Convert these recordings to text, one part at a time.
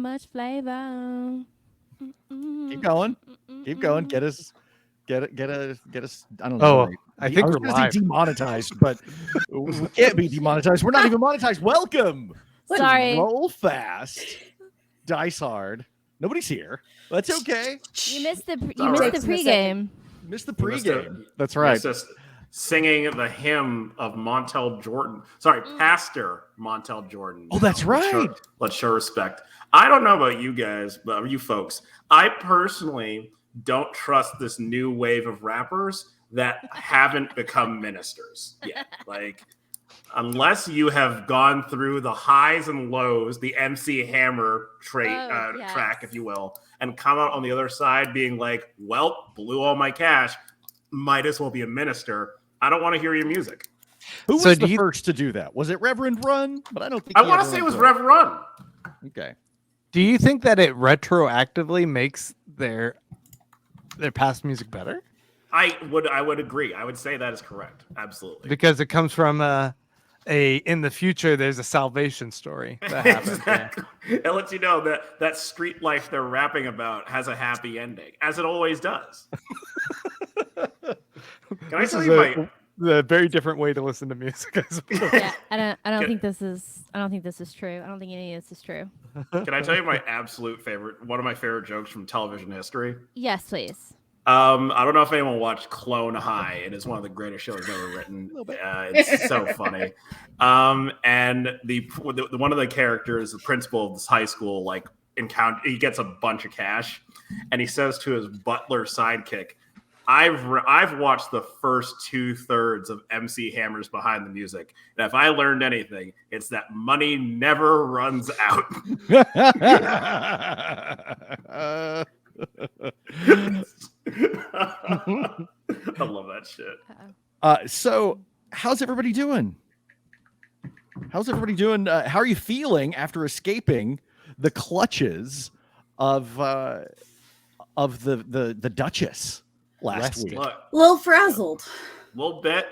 much flavor. Keep going. Keep going. Get us. I don't know. Oh, I think was we're gonna say live. demonetized, but we can't be demonetized. We're not even monetized. Welcome. Sorry. Roll fast. Dice hard. Nobody's here. That's okay. You missed the right. pregame. Missed the You missed it. pregame. That's right. It's just singing the hymn of Montel Jordan. Sorry, Pastor Montel Jordan. Oh, that's right. Let's show respect. I don't know about you guys, but you folks. I personally don't trust this new wave of rappers that haven't become ministers yet. Like, unless you have gone through the highs and lows, the MC Hammer track, if you will, and come out on the other side being like, well, blew all my cash, might as well be a minister. I don't want to hear your music. Who was the first to do that? Was it Reverend Run? But I don't think I want to say it was Reverend Run. Okay. Do you think that it retroactively makes their past music better? I would agree. I would say that is correct. Absolutely. Because it comes from in the future there's a salvation story that happens. Exactly. It lets you know that street life they're rapping about has a happy ending, as it always does. Can I tell you a very different way to listen to music? Yeah, I don't think this is true. I don't think any of this is true. Can I tell you my absolute favorite, one of my favorite jokes from television history? Yes, please. I don't know if anyone watched Clone High. It is one of the greatest shows ever written. It's so funny. And the one of the characters, the principal of this high school, he gets a bunch of cash, and he says to his butler sidekick, I've watched the first 2/3 of MC Hammer's Behind the Music, and if I learned anything, it's that money never runs out. I love that shit. So how's everybody doing? How are you feeling after escaping the clutches of the Duchess last week? A little frazzled. A little bit.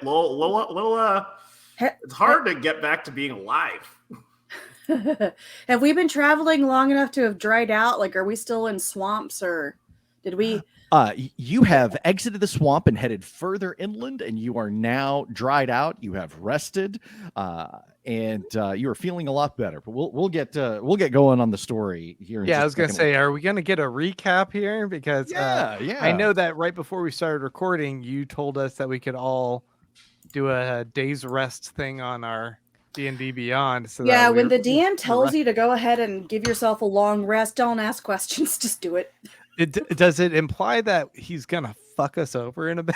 It's hard to get back to being alive. Have we been traveling long enough to have dried out? Like, are we still in swamps, or did we? You have exited the swamp and headed further inland, and you are now dried out. You have rested, and you are feeling a lot better. But we'll get going on the story here. Yeah, I was gonna say, are we gonna get a recap here? Because I know that right before we started recording, you told us that we could all do a day's rest thing on our D&D Beyond. So yeah, when the DM tells you to go ahead and give yourself a long rest, don't ask questions, just do it. Does it imply that he's gonna fuck us over in a bit?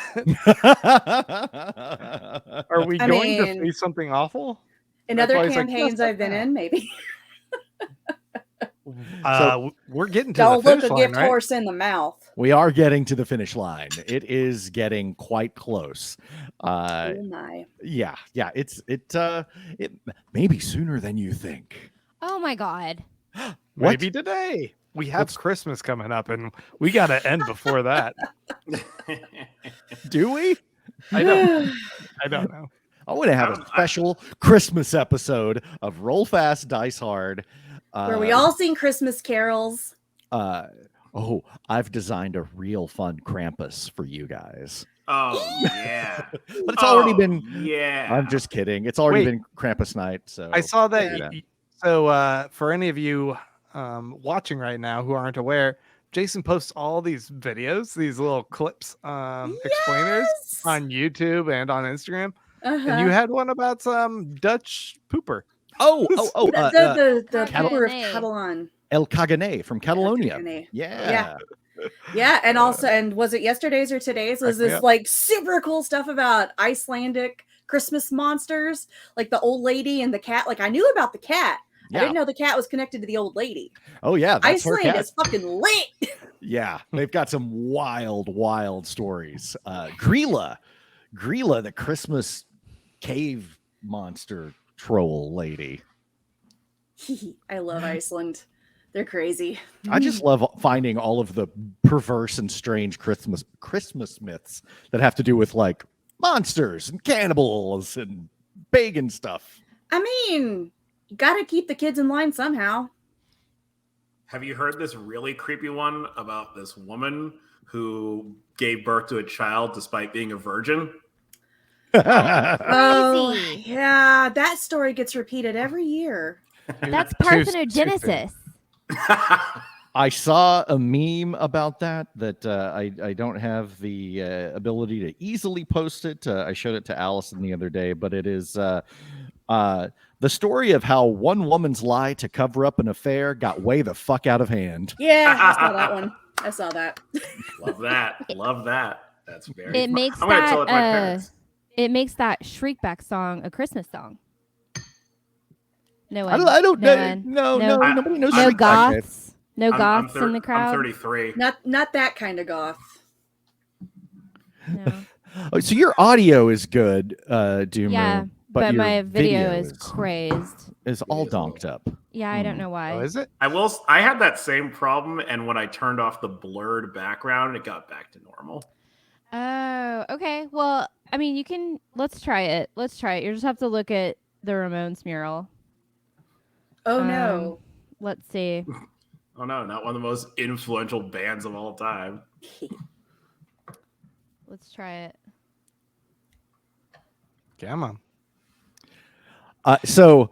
Are we going to face something awful? In other campaigns I've been in, maybe. We're getting to don't the finish look a line, gift right? horse in the mouth. We are getting to the finish line. It is getting quite close. Oh my. Yeah. It may be sooner than you think. Oh my God. Maybe today. We have Christmas coming up, and we got to end before that. Do we? I don't know. I want to have a special Christmas episode of Roll Fast, Dice Hard. Where we all sing Christmas carols. I've designed a real fun Krampus for you guys. Oh, yeah. But it's already been... Yeah. I'm just kidding. It's already been Krampus night. So I saw that. So for any of you watching right now who aren't aware, Jason posts all these videos, these little clips, explainers on YouTube and on Instagram. And you had one about some Dutch pooper. The pooper of Catalan. El Cagané from Catalonia. Yeah, and also, and was it yesterday's or today's? Was this like super cool stuff about Icelandic Christmas monsters, like the old lady and the cat? Like, I knew about the cat. I didn't know the cat was connected to the old lady. Oh yeah, that's Iceland is fucking lit. Yeah, they've got some wild stories. Grilla, the Christmas cave monster troll lady. I love Iceland. They're crazy. I just love finding all of the perverse and strange Christmas myths that have to do with like monsters and cannibals and pagan stuff. I mean, you gotta keep the kids in line somehow. Have you heard this really creepy one about this woman who gave birth to a child despite being a virgin? Oh, Crazy. yeah, that story gets repeated every year. That's Too parthenogenesis. I saw a meme about that I don't have the ability to easily post it. I showed it to Allison the other day, but it is the story of how one woman's lie to cover up an affair got way the fuck out of hand. Yeah, I saw that one. I saw that. Love that. Love that. That's very It smart. makes I'm gonna tell it to my that parents. it makes that Shriekback song a Christmas song. No one. I don't no know. one. No, No- nobody knows. No Shriek Back, babe. goths. No goths in the I'm crowd. 33. Not that kind of goth. No. Oh, so your audio is good, Dumu. Yeah, but but your my video is crazed. is all donked up. Yeah, I don't know why. Oh, is it? I had that same problem, and when I turned off the blurred background, it got back to normal. Oh, okay. Well, I mean, you can. Let's try it. You just have to look at the Ramones mural. Oh no. Let's see. Oh no, not one of the most influential bands of all time. Let's try it. Come on. So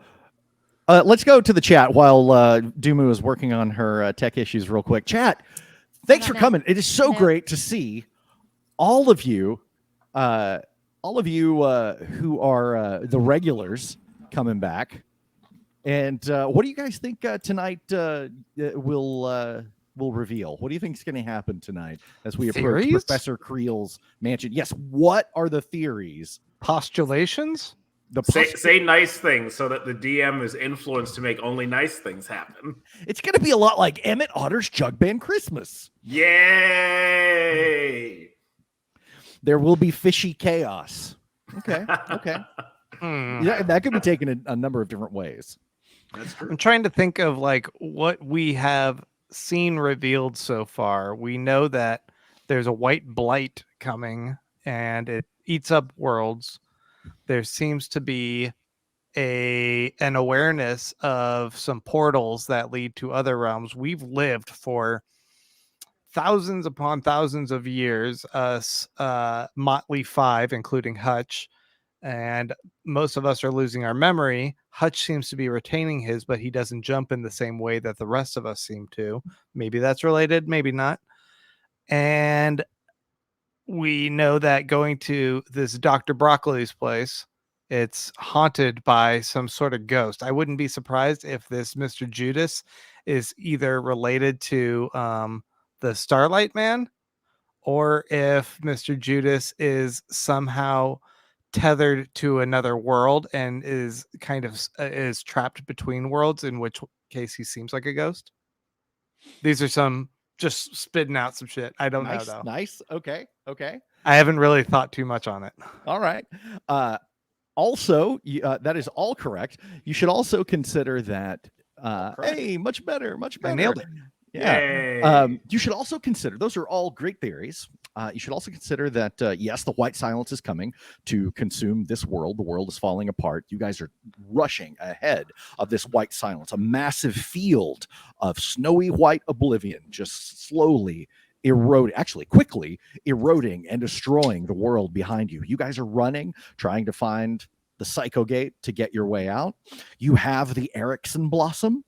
let's go to the chat while Dumu is working on her tech issues real quick. Chat, thanks for No. coming. It is so No. great to see all of you who are the regulars coming back. And what do you guys think tonight will reveal? What do you think is going to happen tonight as we approach Theories? Professor Kreel's mansion? Yes. What are the theories? Postulations? The Say nice things so that the DM is influenced to make only nice things happen. It's going to be a lot like Emmett Otter's Jug Band Christmas. Yay! There will be fishy chaos. Okay. Okay. Hmm. Yeah, that could be taken a number of different ways. That's true. I'm trying to think of like what we have seen revealed so far. We know that there's a white blight coming and it eats up worlds. There seems to be an awareness of some portals that lead to other realms. We've lived for thousands upon thousands of years, us Motley Five, including Hutch, and most of us are losing our memory. Hutch seems to be retaining his, but he doesn't jump in the same way that the rest of us seem to. Maybe that's related, maybe not. And we know that going to this Dr. Broccoli's place, it's haunted by some sort of ghost. I wouldn't be surprised if this Mr. Judas is either related to the Starlight Man, or if Mr. Judas is somehow tethered to another world and is kind of is trapped between worlds, in which case he seems like a ghost. These are some just spitting out some shit. I don't know though. Nice. Okay. I haven't really thought too much on it. All right. Also, that is all correct. You should also consider that. Hey, much better. I nailed it. Yeah. Yay. You should also consider, those are all great theories. You should also consider that, yes, the white silence is coming to consume this world. The world is falling apart. You guys are rushing ahead of this white silence, a massive field of snowy white oblivion, just slowly quickly eroding and destroying the world behind you. You guys are running, trying to find the Psycho Gate to get your way out. You have the Erickson Blossom.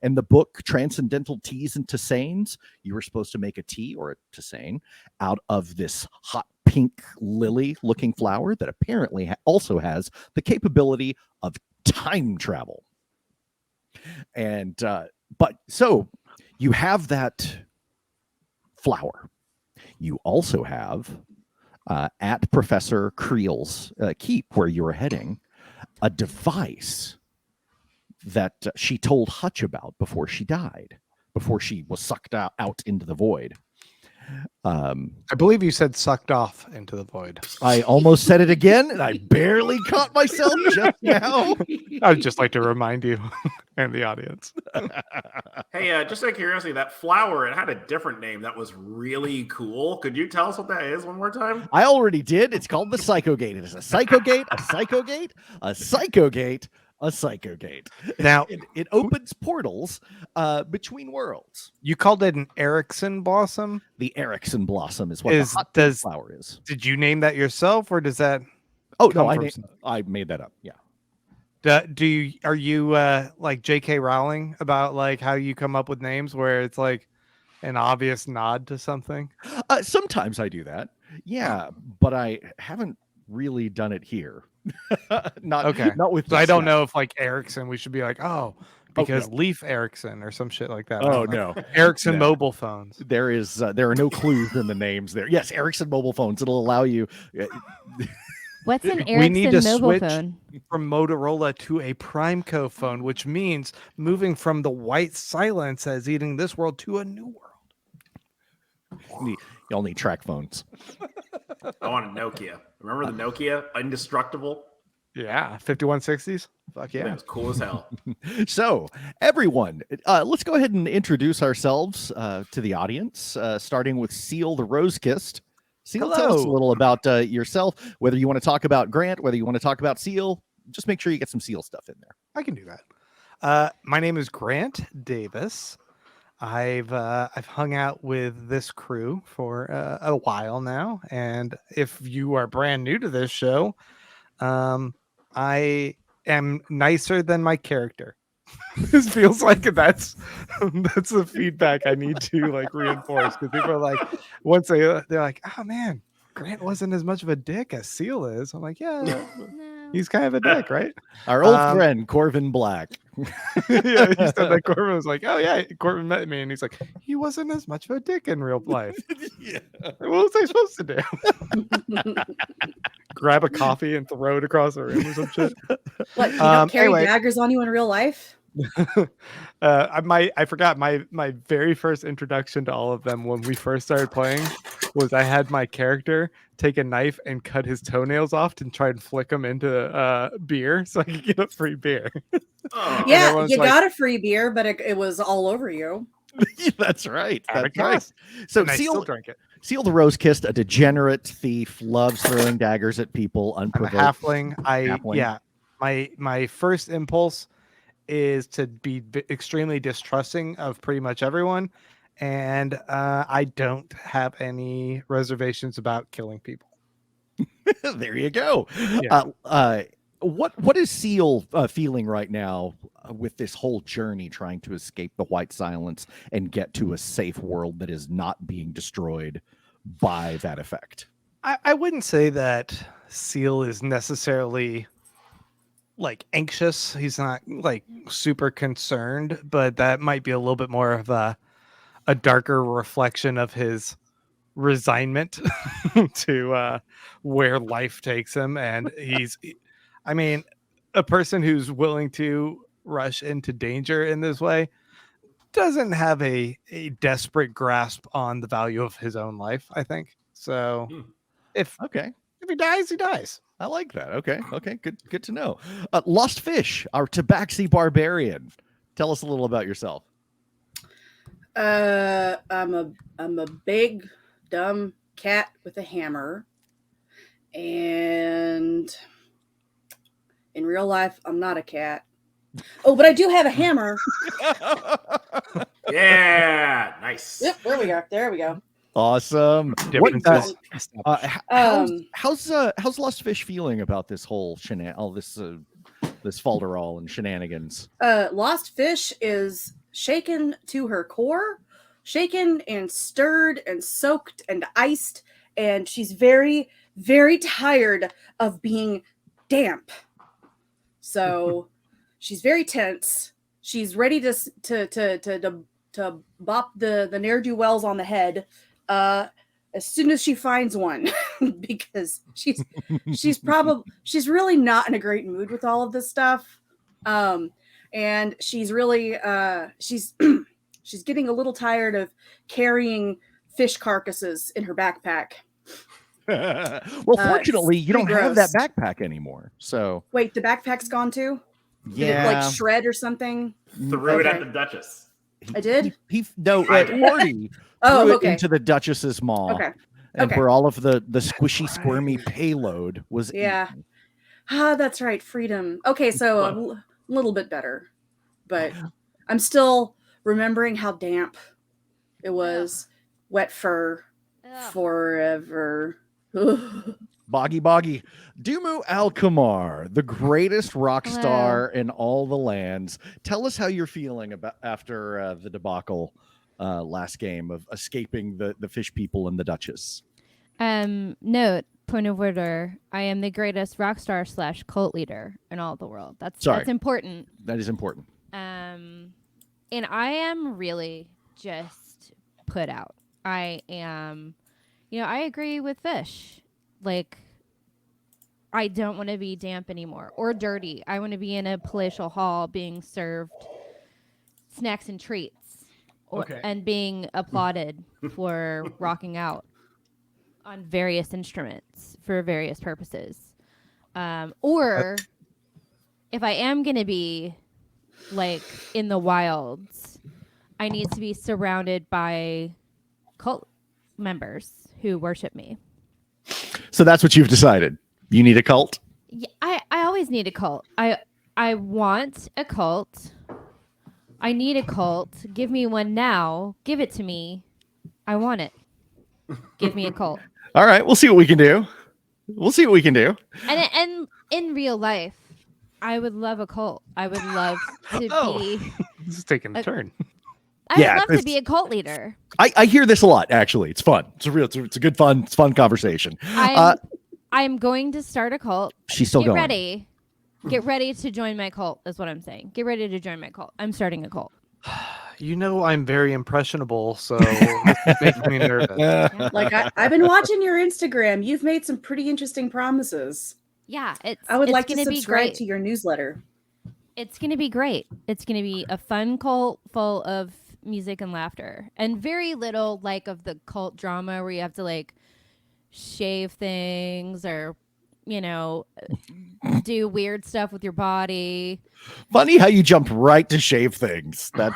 In the book Transcendental Teas and Tisanes, you were supposed to make a tea or a tisane out of this hot pink lily-looking flower that apparently also has the capability of time travel. And so you have that flower. You also have at Professor Kreel's keep, where you were heading, a device that she told Hutch about before she died, before she was sucked out into the void. I believe you said sucked off into the void. I almost said it again, and I barely caught myself just now. I'd just like to remind you and the audience. Hey, just out of curiosity, that flower, it had a different name that was really cool. Could you tell us what that is one more time? I already did. It's called the Psycho Gate. It is a Psycho Gate, a Psycho Gate, a Psycho Gate, a psycho gate. Now It opens portals between worlds. you called it an Erickson blossom. The Erickson blossom is what the hot pink flower is. Did you name that yourself, or does that? Oh no, come from I made that up. Yeah. Are you like J.K. Rowling about like how you come up with names where it's like an obvious nod to something? Sometimes I do that. Yeah, but I haven't really done it here. Not with. So I don't know if like Erickson, we should be like, because no. Leaf Erickson or some shit like that. Oh no, Erickson No. mobile phones. there are no clues in the names there. Yes, Ericsson mobile phones. It'll allow you. What's an We need to Ericsson mobile switch phone? from Motorola to a Primeco phone, which means moving from the white silence as eating this world to a new world. You'll need track phones. I want a Nokia. Remember the Nokia? Indestructible? Yeah, 5160s. Fuck That yeah. was cool as hell. So, everyone, let's go ahead and introduce ourselves to the audience, starting with Seal the Rosekissed. Seal, tell us a Hello. little about yourself, whether you want to talk about Grant, whether you want to talk about Seal. Just make sure you get some Seal stuff in there. I can do that. My name is Grant Davis. I've hung out with this crew for a while now, and if you are brand new to this show, I am nicer than my character. This feels like that's the feedback I need to like reinforce, because people are like, once they're like, oh man, Grant wasn't as much of a dick as Seal is. I'm like, yeah, No. he's kind of a dick, right? Our old friend, Corvin Black. Yeah, he said that Corbin was like, oh yeah, Corbin met me, and he's like, he wasn't as much of a dick in real life. Yeah. What was I supposed to do? Grab a coffee and throw it across the room or some shit? What, you don't carry anyway. daggers on you in real life? I forgot my very first introduction to all of them when we first started playing was I had my character take a knife and cut his toenails off and try and flick them into beer so I could get a free beer. Oh, Yeah, everyone's you like- got a free beer, but it was all over you. That's right. Out of That's right. cost. So And I still Seal, drank it. Seal the Rosekissed, a degenerate thief, loves throwing daggers at people I'm a unprovoked. halfling. Halfling. Yeah. My first impulse is to be extremely distrusting of pretty much everyone, and I don't have any reservations about killing people. There you go. Yeah. What is Seal feeling right now with this whole journey, trying to escape the white silence and get to a safe world that is not being destroyed by that effect? I wouldn't say that Seal is necessarily like anxious. He's not like super concerned, but that might be a little bit more of a darker reflection of his resignment to where life takes him. And I mean, a person who's willing to rush into danger in this way doesn't have a desperate grasp on the value of his own life, I think. So if he dies, he dies. I like that. Okay, good to know. Lost Fish, our Tabaxi barbarian. Tell us a little about yourself. I'm a big dumb cat with a hammer, and in real life, I'm not a cat. Oh, but I do have a hammer. yeah, nice. Yep, there we go. Awesome. Differences. How's Lost Fish feeling about this whole this falderall and shenanigans? Lost Fish is shaken to her core, shaken and stirred and soaked and iced, and she's very, very tired of being damp. So she's very tense. She's ready to bop the ne'er-do-wells on the head as soon as she finds one, because she's really not in a great mood with all of this stuff, and she's really she's getting a little tired of carrying fish carcasses in her backpack. Well, fortunately, you don't have that backpack anymore. So wait, the backpack's gone too? Did yeah, it like shred or something? Threw it at the Duchess. I did. Lordi Oh, threw okay. it into the Duchess's maw. Okay. And Okay. where all of the squishy, squirmy payload was Yeah. eaten. Ah, that's right. Freedom. Okay, so a little bit better, but I'm still remembering how damp it was. Wet fur forever. Boggy. Dumu Alkamar, the greatest rock star in all the lands. Tell us how you're feeling about after the debacle last game of escaping the fish people and the Duchess. Note, point of order, I am the greatest rock star / cult leader in all the world. That's important. That is important. And I am really just put out. I am, I agree with Fish. Like, I don't want to be damp anymore or dirty. I want to be in a palatial hall being served snacks and treats and being applauded for rocking out on various instruments for various purposes. Or if I am going to be like in the wilds, I need to be surrounded by cult members who worship me. So that's what you've decided. You need a cult? Yeah, I always need a cult. I want a cult. I need a cult. Give me one now. Give it to me. I want it. Give me a cult. All right, we'll see what we can do. And in real life, I would love a cult. I would love to be. This is taking a turn. I would love to be a cult leader. I hear this a lot. Actually, it's fun. It's a good fun conversation. I'm going to start a cult. She's still going. Ready. Get ready to join my cult. Is what I'm saying. Get ready to join my cult. I'm starting a cult. I'm very impressionable, so this makes me nervous. Like I've been watching your Instagram. You've made some pretty interesting promises. Yeah, I would like to subscribe to your newsletter. It's going to be great. It's going to be a fun cult full of music and laughter, and very little of the cult drama where you have to shave things or do weird stuff with your body. Funny how you jumped right to shave things. That's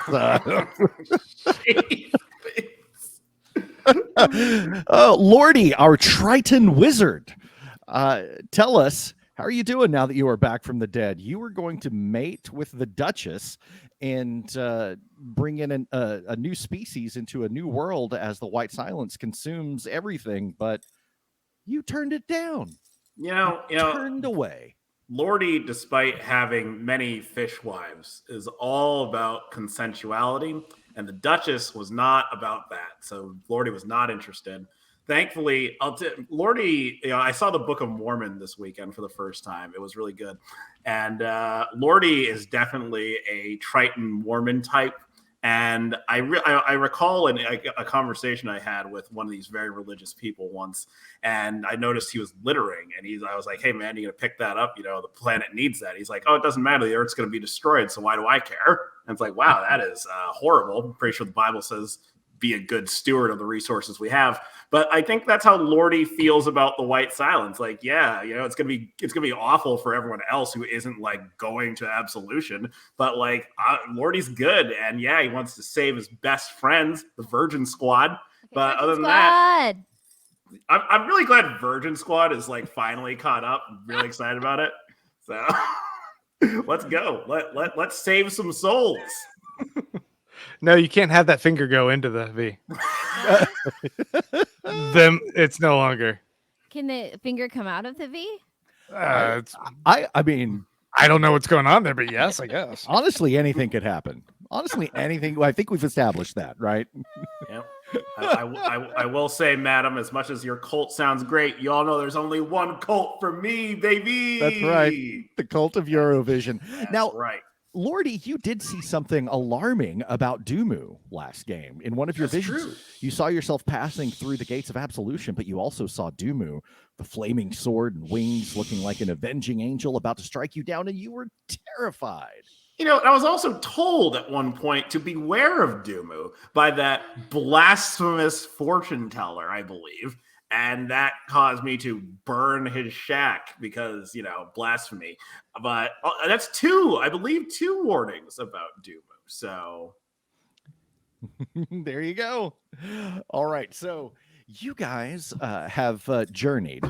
Lordi, our Triton wizard. Tell us, how are you doing now that you are back from the dead? You were going to mate with the Duchess and bring in a new species into a new world as the White Silence consumes everything, but you turned it down. Turned away. Lordi, despite having many fish wives, is all about consensuality, and the Duchess was not about that. So Lordi was not interested. Thankfully, Lordi, I saw the Book of Mormon this weekend for the first time. It was really good. And Lordi is definitely a Triton Mormon type. And I recall in a conversation I had with one of these very religious people once, and I noticed he was littering, and I was like, "Hey man, you gonna pick that up? The planet needs that." He's like, "Oh, it doesn't matter. The Earth's gonna be destroyed, so why do I care?" And it's like, wow, that is horrible. I'm pretty sure the Bible says be a good steward of the resources we have. But I think that's how Lordi feels about the White Silence. Like, yeah, it's gonna be awful for everyone else who isn't going to absolution. But Lordi's good, and yeah, he wants to save his best friends, the Virgin Squad. But other than that, I'm really glad Virgin Squad is finally caught up. I'm really excited about it. So let's go. Let's save some souls. No, you can't have that finger go into the V. Then it's no longer. Can the finger come out of the V? I mean, I don't know what's going on there, but yes, I guess. Honestly, anything could happen. Honestly, anything. I think we've established that, right? Yep. I will say, madam, as much as your cult sounds great, you all know there's only one cult for me, baby. That's right. The cult of Eurovision. That's now, right. Lordi, you did see something alarming about Dumu last game. In one of your visions, true. You saw yourself passing through the gates of absolution, but you also saw Dumu, the flaming sword and wings, looking like an avenging angel about to strike you down, and you were terrified. I was also told at one point to beware of Dumu by that blasphemous fortune teller, I believe. And that caused me to burn his shack because, blasphemy. But that's two warnings about Dumu. So there you go. All right. So you guys have journeyed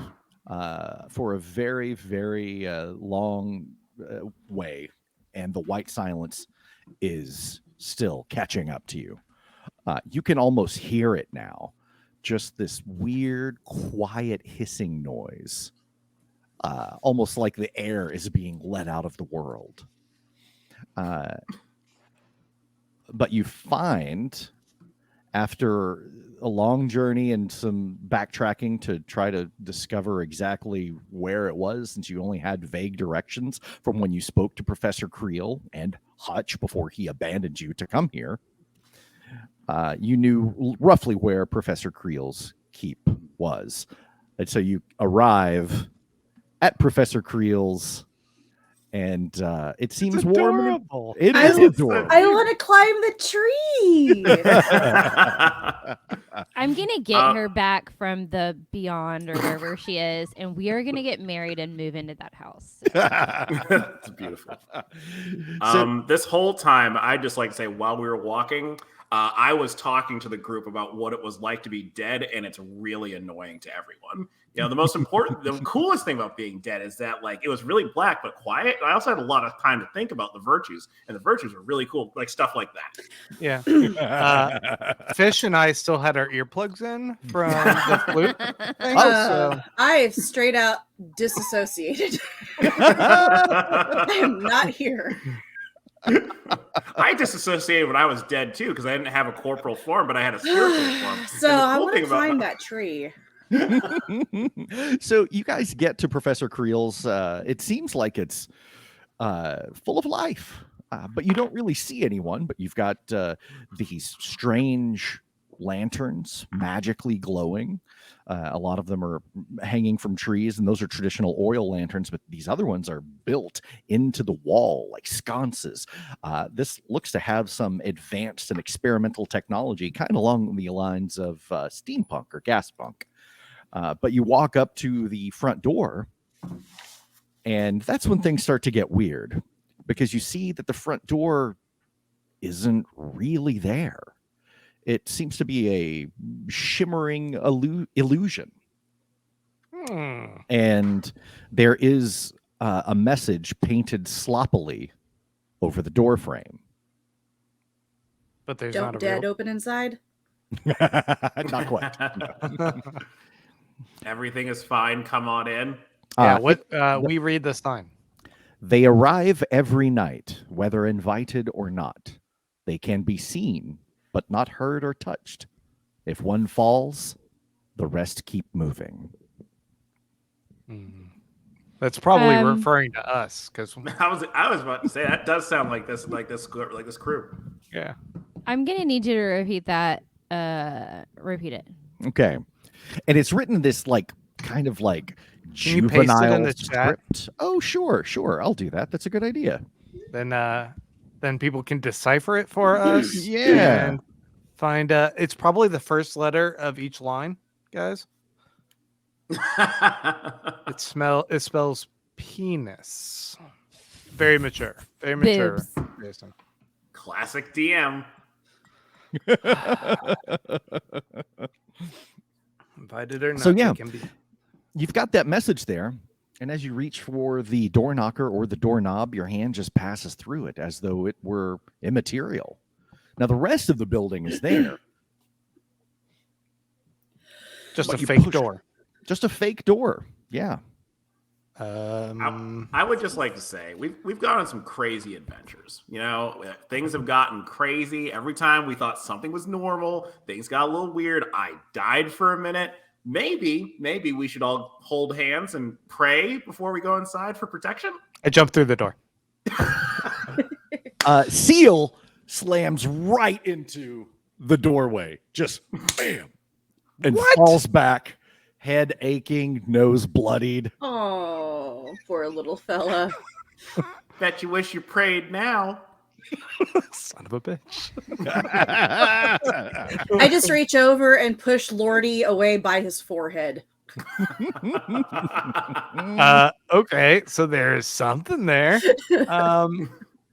for a very, very long way. and the white silence is still catching up to you. You can almost hear it now. Just this weird, quiet hissing noise. Almost like the air is being let out of the world. But you find, after a long journey and some backtracking to try to discover exactly where it was, since you only had vague directions from when you spoke to Professor Kreel and Hutch before he abandoned you to come here, you knew roughly where Professor Kreel's keep was. And so you arrive at Professor Kreel's, and it seems warm. Adorable. It I is was- adorable. I want to climb the tree. I'm gonna get her back from the beyond or wherever she is, and we are gonna get married and move into that house. It's beautiful. This whole time, I'd just like to say, while we were walking, I was talking to the group about what it was like to be dead, and it's really annoying to everyone. You know, the coolest thing about being dead is that, like, it was really black but quiet. And I also had a lot of time to think about the virtues, and the virtues were really cool, like stuff like that. Yeah. Fish and I still had our earplugs in from the flute thing. So I straight out disassociated. I am not here. I disassociated when I was dead too, because I didn't have a corporal form, but I had a spiritual form. So I want to climb that tree. So you guys get to Professor Kreel's. It seems like it's full of life, but you don't really see anyone. But you've got these strange lanterns magically glowing. A lot of them are hanging from trees, and those are traditional oil lanterns, but these other ones are built into the wall like sconces. This looks to have some advanced and experimental technology, kind of along the lines of steampunk or gas punk. But you walk up to the front door, and that's when things start to get weird, because you see that the front door isn't really there. It seems to be a shimmering illusion. And there is a message painted sloppily over the door frame. but there's Don't not a dead real. open inside. Not quite. Everything is fine. Come on in. Yeah, we read the sign. They arrive every night, whether invited or not. They can be seen, but not heard or touched. If one falls, the rest keep moving. That's probably Um, referring to us, because I was about to say that does sound like this crew. yeah. I'm gonna need you to repeat that. Repeat it. Okay. And it's written this like kind of like Can you paste it in juvenile the chat? script. Oh, sure. I'll do that. That's a good idea. Then people can decipher it for us. Yeah. And find it's probably the first letter of each line, guys. It spells penis. Very mature. Very mature. Boobs. Jason. Classic DM. Invited or not. So, yeah. it can be. You've got that message there. And as you reach for the door knocker or the doorknob, your hand just passes through it as though it were immaterial. Now, the rest of the building is there. Just But a you fake push- door. Just a fake door. Yeah. I would just like to say we've gone on some crazy adventures. You know, things have gotten crazy. Every time we thought something was normal, things got a little weird. I died for a minute. Maybe we should all hold hands and pray before we go inside for protection. I jumped through the door. Seal slams right into the doorway. Just bam. And falls back, head aching, nose bloodied. Oh, poor little fella. Bet you wish you prayed now. Son of a bitch. I just reach over and push Lordi away by his forehead. Okay, so there's something there.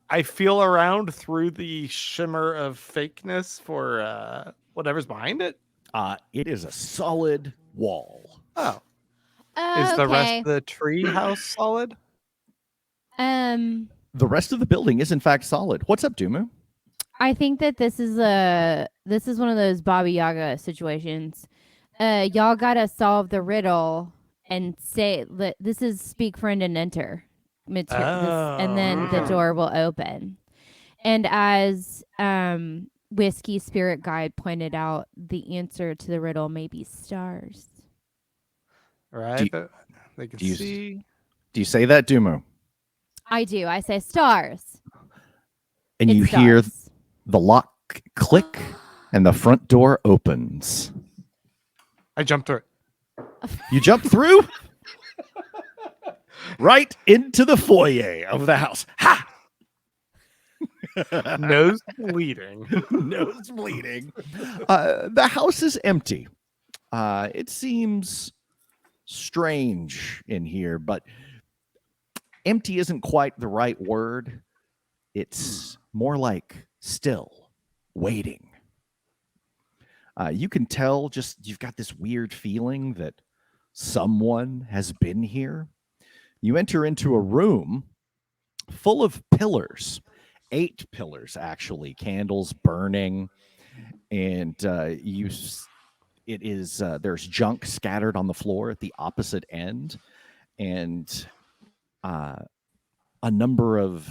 I feel around through the shimmer of fakeness for whatever's behind it. It is a solid wall. Oh, is the rest of the tree house solid? The rest of the building is in fact solid. What's up, Dumu? I think that this is one of those Baba Yaga situations. Y'all gotta solve the riddle and say this is speak friend and enter. And then the door will open. And as Whiskey Spirit Guide pointed out, the answer to the riddle may be stars. Right? They can see. Do you say that, Dumu? I do. I say stars. And It's you hear stars. the lock click and the front door opens. I jumped through it. You jump through right into the foyer of the house. Ha! Nose bleeding. Nose bleeding. The house is empty. It seems strange in here, but empty isn't quite the right word. It's more like still, waiting. You can tell you've got this weird feeling that someone has been here. You enter into a room full of pillars, 8 pillars actually, candles burning, and there's junk scattered on the floor at the opposite end, and a number of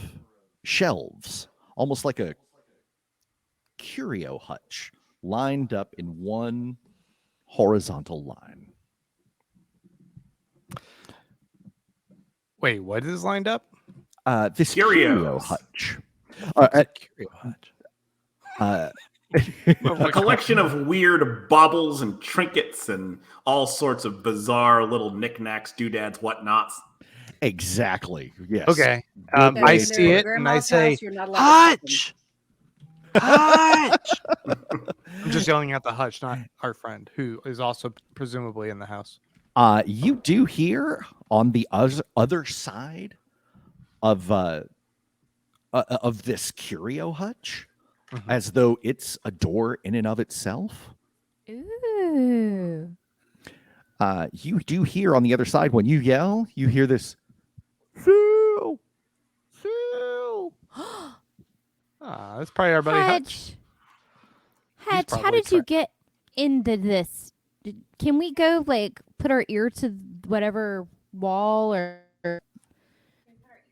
shelves, almost like a curio hutch, lined up in one horizontal line. Wait, what is lined up? This curio hutch. Curio hutch. A collection of weird baubles and trinkets and all sorts of bizarre little knickknacks, doodads, whatnots. Exactly. Yes. Okay. Good I way see to- it and I say, You're not allowed to hutch! Hutch! I'm just yelling at the hutch, not our friend, who is also presumably in the house. You do hear on the other side of this curio hutch, as though it's a door in and of itself. Ooh. You do hear on the other side, when you yell, you hear this, Phil! Phil! That's probably our buddy Hutch. Hatch, how probably did you get into this? Can we go put our ear to whatever wall, or can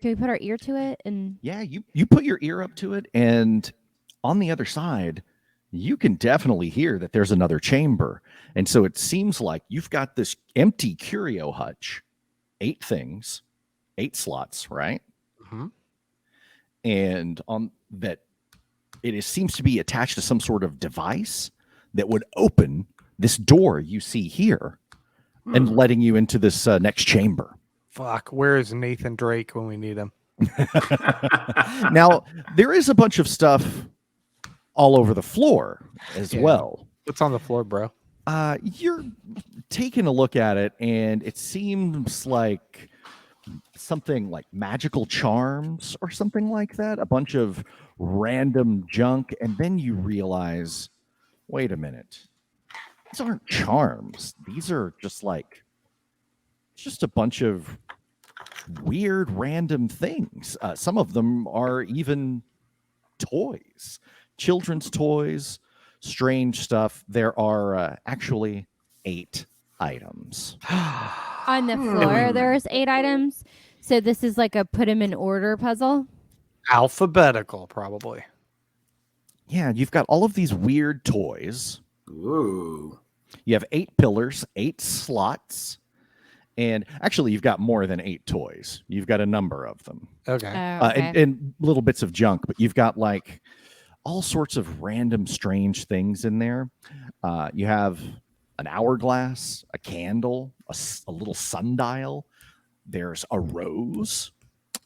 we put our ear to it? And Yeah, you put your ear up to it, and on the other side, you can definitely hear that there's another chamber. And so it seems like you've got this empty curio hutch, 8 things, 8 slots, right? Mm-hmm. And on that, seems to be attached to some sort of device that would open this door you see here and letting you into this next chamber. Fuck, where is Nathan Drake when we need him? Now, there is a bunch of stuff all over the floor as well. What's on the floor, bro? You're taking a look at it, and it seems like something like magical charms or something like that. A bunch of random junk, and then you realize, wait a minute, these aren't charms. These are just a bunch of weird random things. Some of them are even toys, children's toys, strange stuff. There are actually 8 items. on the floor, there's 8 items. So this is like a put them in order puzzle. Alphabetical, probably. Yeah, you've got all of these weird toys. Ooh. You have 8 pillars, 8 slots. And actually, you've got more than 8 toys. You've got a number of them. Okay. And little bits of junk, but you've got all sorts of random strange things in there. You have an hourglass, a candle, a little sundial. There's a rose,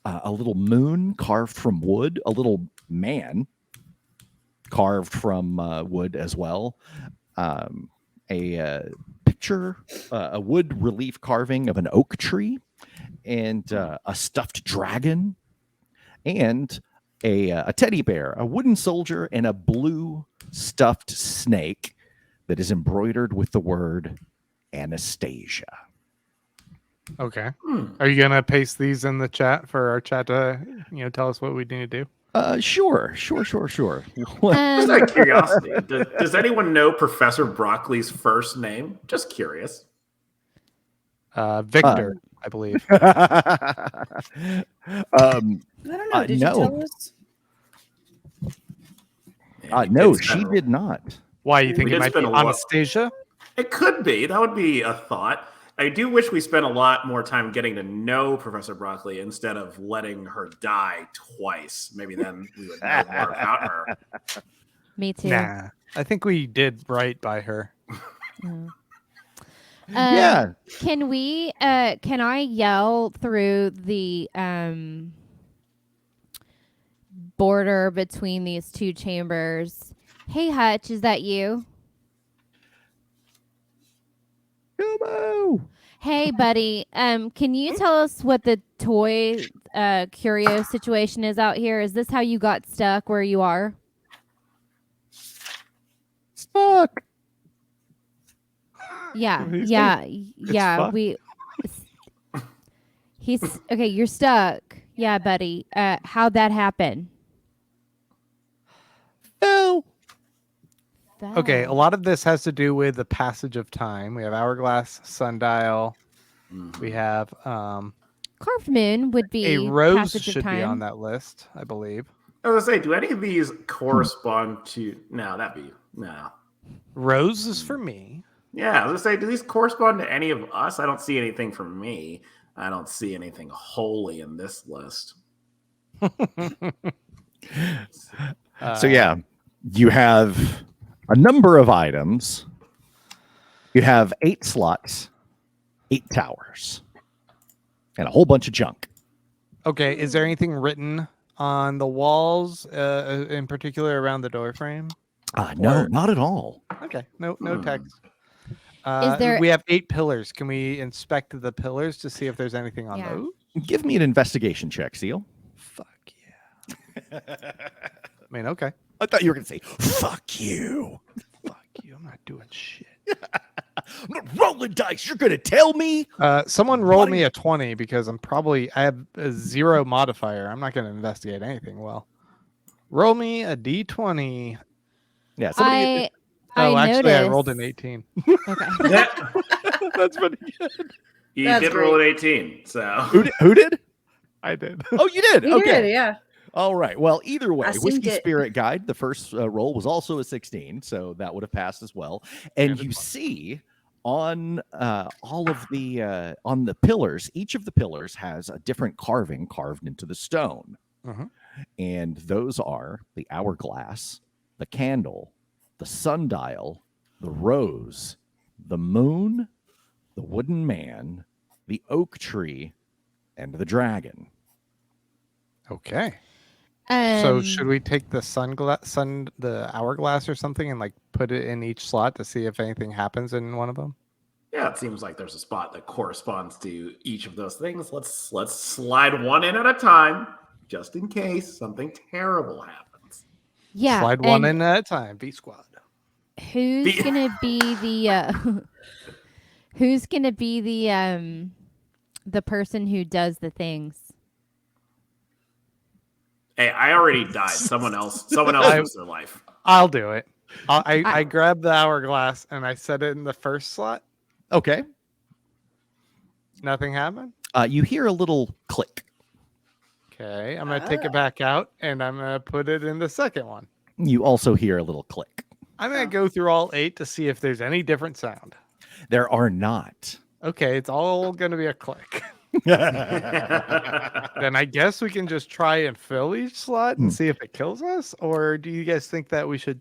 a little moon carved from wood, a little man carved from wood as well, a picture, a wood relief carving of an oak tree, and a stuffed dragon, and a teddy bear, a wooden soldier, and a blue stuffed snake that is embroidered with the word Anastasia. Okay. Hmm. Are you gonna paste these in the chat for our chat to tell us what we need to do? Sure. Just out of curiosity, does anyone know Professor Broccoli's first name? Just curious. Victor, I believe. I don't know. Did you no. tell us? Yeah, we No, did she spend- did not. Why you think We it did might be spend a lot- Anastasia? It could be. That would be a thought. I do wish we spent a lot more time getting to know Professor Broccoli instead of letting her die twice. Maybe then we would know more about her. Me too. Nah, I think we did right by her. Yeah. Yeah. Can we? Can I yell through the border between these two chambers? Hey, Hutch, is that you? Dumu. Hey, buddy. Can you tell us what the toy curio situation is out here? Is this how you got stuck where you are? Stuck. Yeah, What do you yeah, fucked? He's okay. You're stuck. Yeah, buddy. How'd that happen? No. Okay, a Fell. lot of this has to do with the passage of time. We have hourglass, sundial. We have Carved moon would be a rose passage of should be on time. that list, I believe. I was gonna say, do any of these correspond to? No, that'd be no. Rose is for me. Yeah, I was gonna say, do these correspond to any of us? I don't see anything for me. I don't see anything holy in this list. So yeah, you have a number of items. You have 8 slots, 8 towers, and a whole bunch of junk. Okay, is there anything written on the walls, in particular around the door frame? No, Or- not at all. Okay, no text. there- We have 8 pillars. Can we inspect the pillars to see if there's anything on Yeah. those? Give me an investigation check, Seal. Fuck yeah. I mean, okay. I thought you were going to say, fuck you. Fuck you. I'm not doing shit. I'm not rolling dice. You're going to tell me? Someone roll What me are a 20 because I have a 0 modifier. I'm not going to investigate anything. Well, roll me a d20. Yeah, somebody. Oh, actually, I noticed- rolled an 18. Okay. Yeah, That's pretty good. you That's did roll an 18. So Who did? I did. Oh, you did. We Okay. did, yeah. All right. Well, either way, I seen Whiskey it. Spirit Guide, the first roll was also a 16, so that would have passed as well. And you see on all of the on the pillars, each of the pillars has a different carving carved into the stone. Mhm. And those are the hourglass, the candle, the sundial, the rose, the moon, the wooden man, the oak tree, and the dragon. Okay. So Um, should we take the the hourglass or something and like put it in each slot to see if anything happens in one of them? yeah, it seems like there's a spot that corresponds to each of those things. Let's slide one in at a time, just in case something terrible happens. Yeah. Slide one and in at a time. B squad. Who's The- gonna be the who's gonna be the person who does the things? Hey, I already died. Someone else lives their life. I'll do it. I I- grabbed the hourglass and I set it in the first slot. Okay. Nothing happened. You hear a little click. Okay, I'm gonna take it back out and I'm gonna put it in the second one. You also hear a little click. I'm gonna go through all 8 to see if there's any different sound. There are not. Okay, it's all gonna be a click. Then I guess we can just try and fill each slot and see if it kills us, or do you guys think that we should?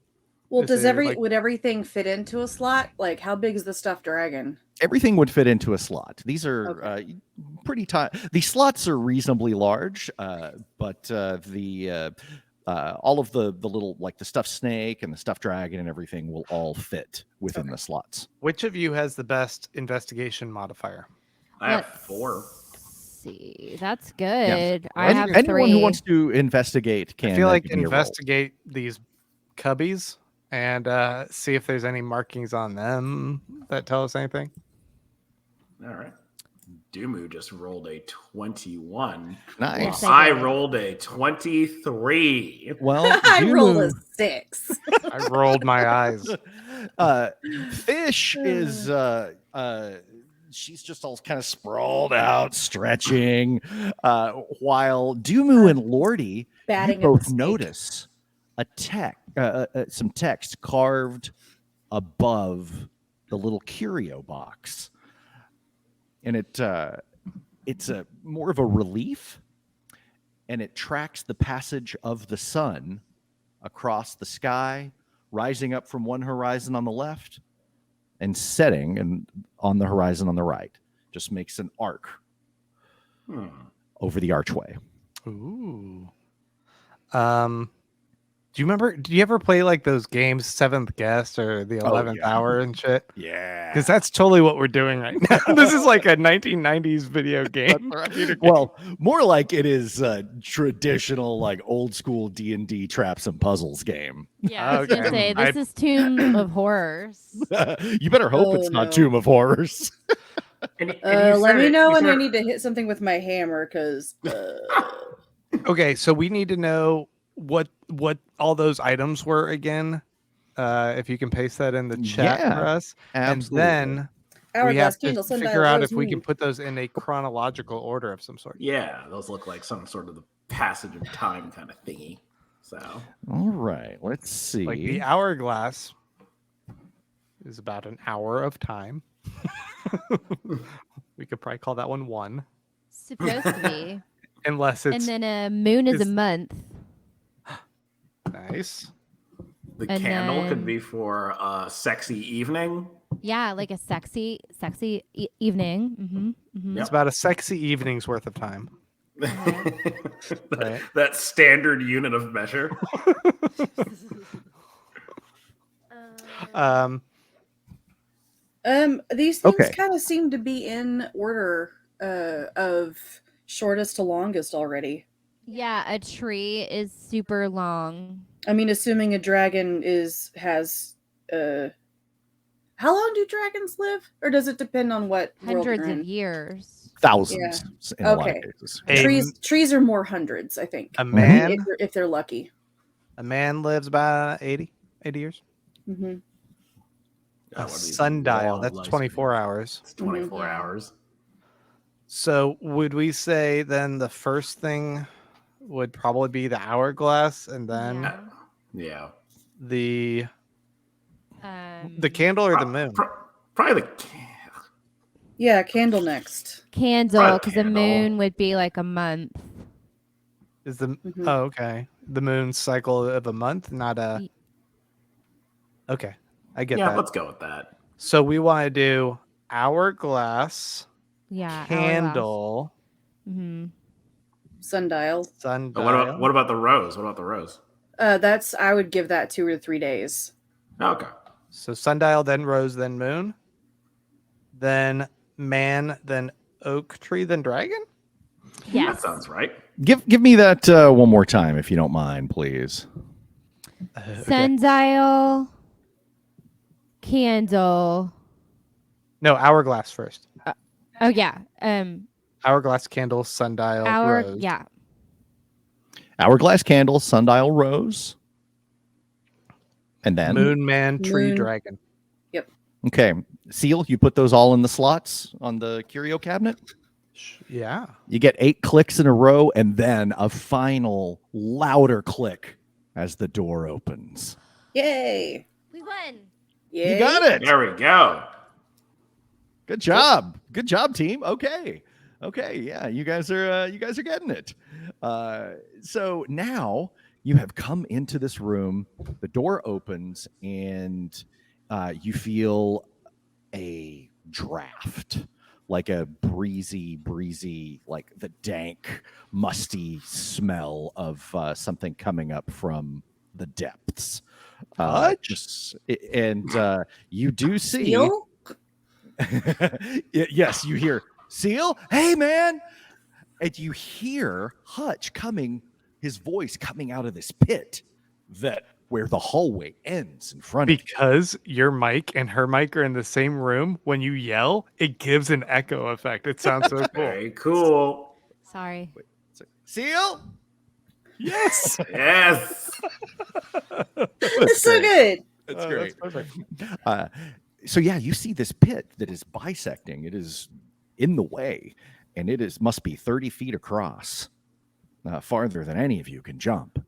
Well, Is there, like- would everything fit into a slot? Like, how big is the stuffed dragon? Everything would fit into a slot. These are pretty tight. The slots are reasonably large, but all of the little, like the stuffed snake and the stuffed dragon and everything will all fit within the slots. Which of you has the best investigation modifier? I have Let's 4. See, that's good. I Any- have anyone 3. who wants to investigate can. I feel like give me a roll. investigate these cubbies and see if there's any markings on them that tell us anything. All right. Dumu just rolled a 21. Nice. Yes, I did. rolled a 23. Well, I rolled a Dumu, 6. I rolled my eyes. Fish is she's just all kind of sprawled out, stretching, while Dumu and Lordi, you Batting at the both snake. notice some text carved above the little curio box, and it's a more of a relief, and it tracks the passage of the sun across the sky, rising up from one horizon on the left and setting and on the horizon on the right. Just makes an arc over the archway. Ooh. Do you ever play like those games, Seventh Guest or the 11th yeah. Hour and shit? Yeah. Because that's totally what we're doing right now. This is like a 1990s video game. Well, more like it is a traditional, like old school D&D traps and puzzles game. Yeah, I was gonna Okay. say this is Tomb of Horrors. You better hope it's not no. Tomb of Horrors. Let me know when I need to hit something with my hammer, because Okay, so we need to know what all those items were again. If you can paste that in the chat Yeah, for us, absolutely. and then we hourglass have to candle, sundial, figure out rose, if we can moon. put those in a chronological order of some sort. Yeah, those look like some sort of the passage of time kind of thingy. So All right, let's see. Like the hourglass is about an hour of time. We could probably call that one, Supposed to be. unless it's And then a moon is a it's- month. nice. the And candle then- could be for a sexy evening. Yeah, like a sexy evening. Mm-hmm. It's about a sexy evening's worth of time. Right. That standard unit of measure. These things Okay. kind of seem to be in order of shortest to longest already. Yeah, a tree is super long. I mean, assuming a dragon has how long do dragons live, or does it depend on what world Hundreds you're of in? years. Thousands in a lot of Okay. cases. Trees are more hundreds, I think. A man, if they're lucky. a man lives about 80 years. Hmm. A What are these sundial, long that's lifespans? 24 hours. It's 24 Yeah. hours. So would we say then the first thing would probably be the hourglass, and then Yeah. Yeah. the Um, candle or the moon? Probably the Yeah, candle next. candle, Probably because the candle. moon would be like a month. Is the Mhm. oh okay, the moon's cycle of a month, not a Ye- okay. I get yeah, that. let's go with that. So we want to do hourglass, Yeah. candle, Mm-hmm. Sundial. sundial. But what about the rose? What about the rose? I would give that 2 or 3 days. Okay. So sundial, then rose, then moon, then man, then oak tree, then dragon. Yes. That sounds right. Give me that one more time, if you don't mind, please. Okay. Sundial, candle. No, hourglass first. Oh yeah. Hourglass, candle, sundial, rose. Yeah. Hourglass candle, sundial rose. And then Moon, man, tree, Moon. dragon. okay, Seal, you put those all in the slots on the curio cabinet. Yeah. You get 8 clicks in a row, and then a final louder click as the door opens. Yay! We won. Yay! You got it. There we go. Good job. Good job, team. Okay. Yeah, you guys are getting it. So now you have come into this room. The door opens, and you feel a draft, like a breezy, like the dank, musty smell of something coming up from the depths. And you do see. Seal? Yes, you hear Seal. Hey, man! And you hear Hutch his voice coming out of this pit that where the hallway ends in front of you. Because your mic and her mic are in the same room, when you yell, it gives an echo effect. It sounds so cool. Very cool. Sorry. Seal? Yes. Yes. It's so good. That's Oh, great. that's perfect. So yeah, you see this pit that is bisecting. It is in the way, and must be 30 feet across, farther than any of you can jump.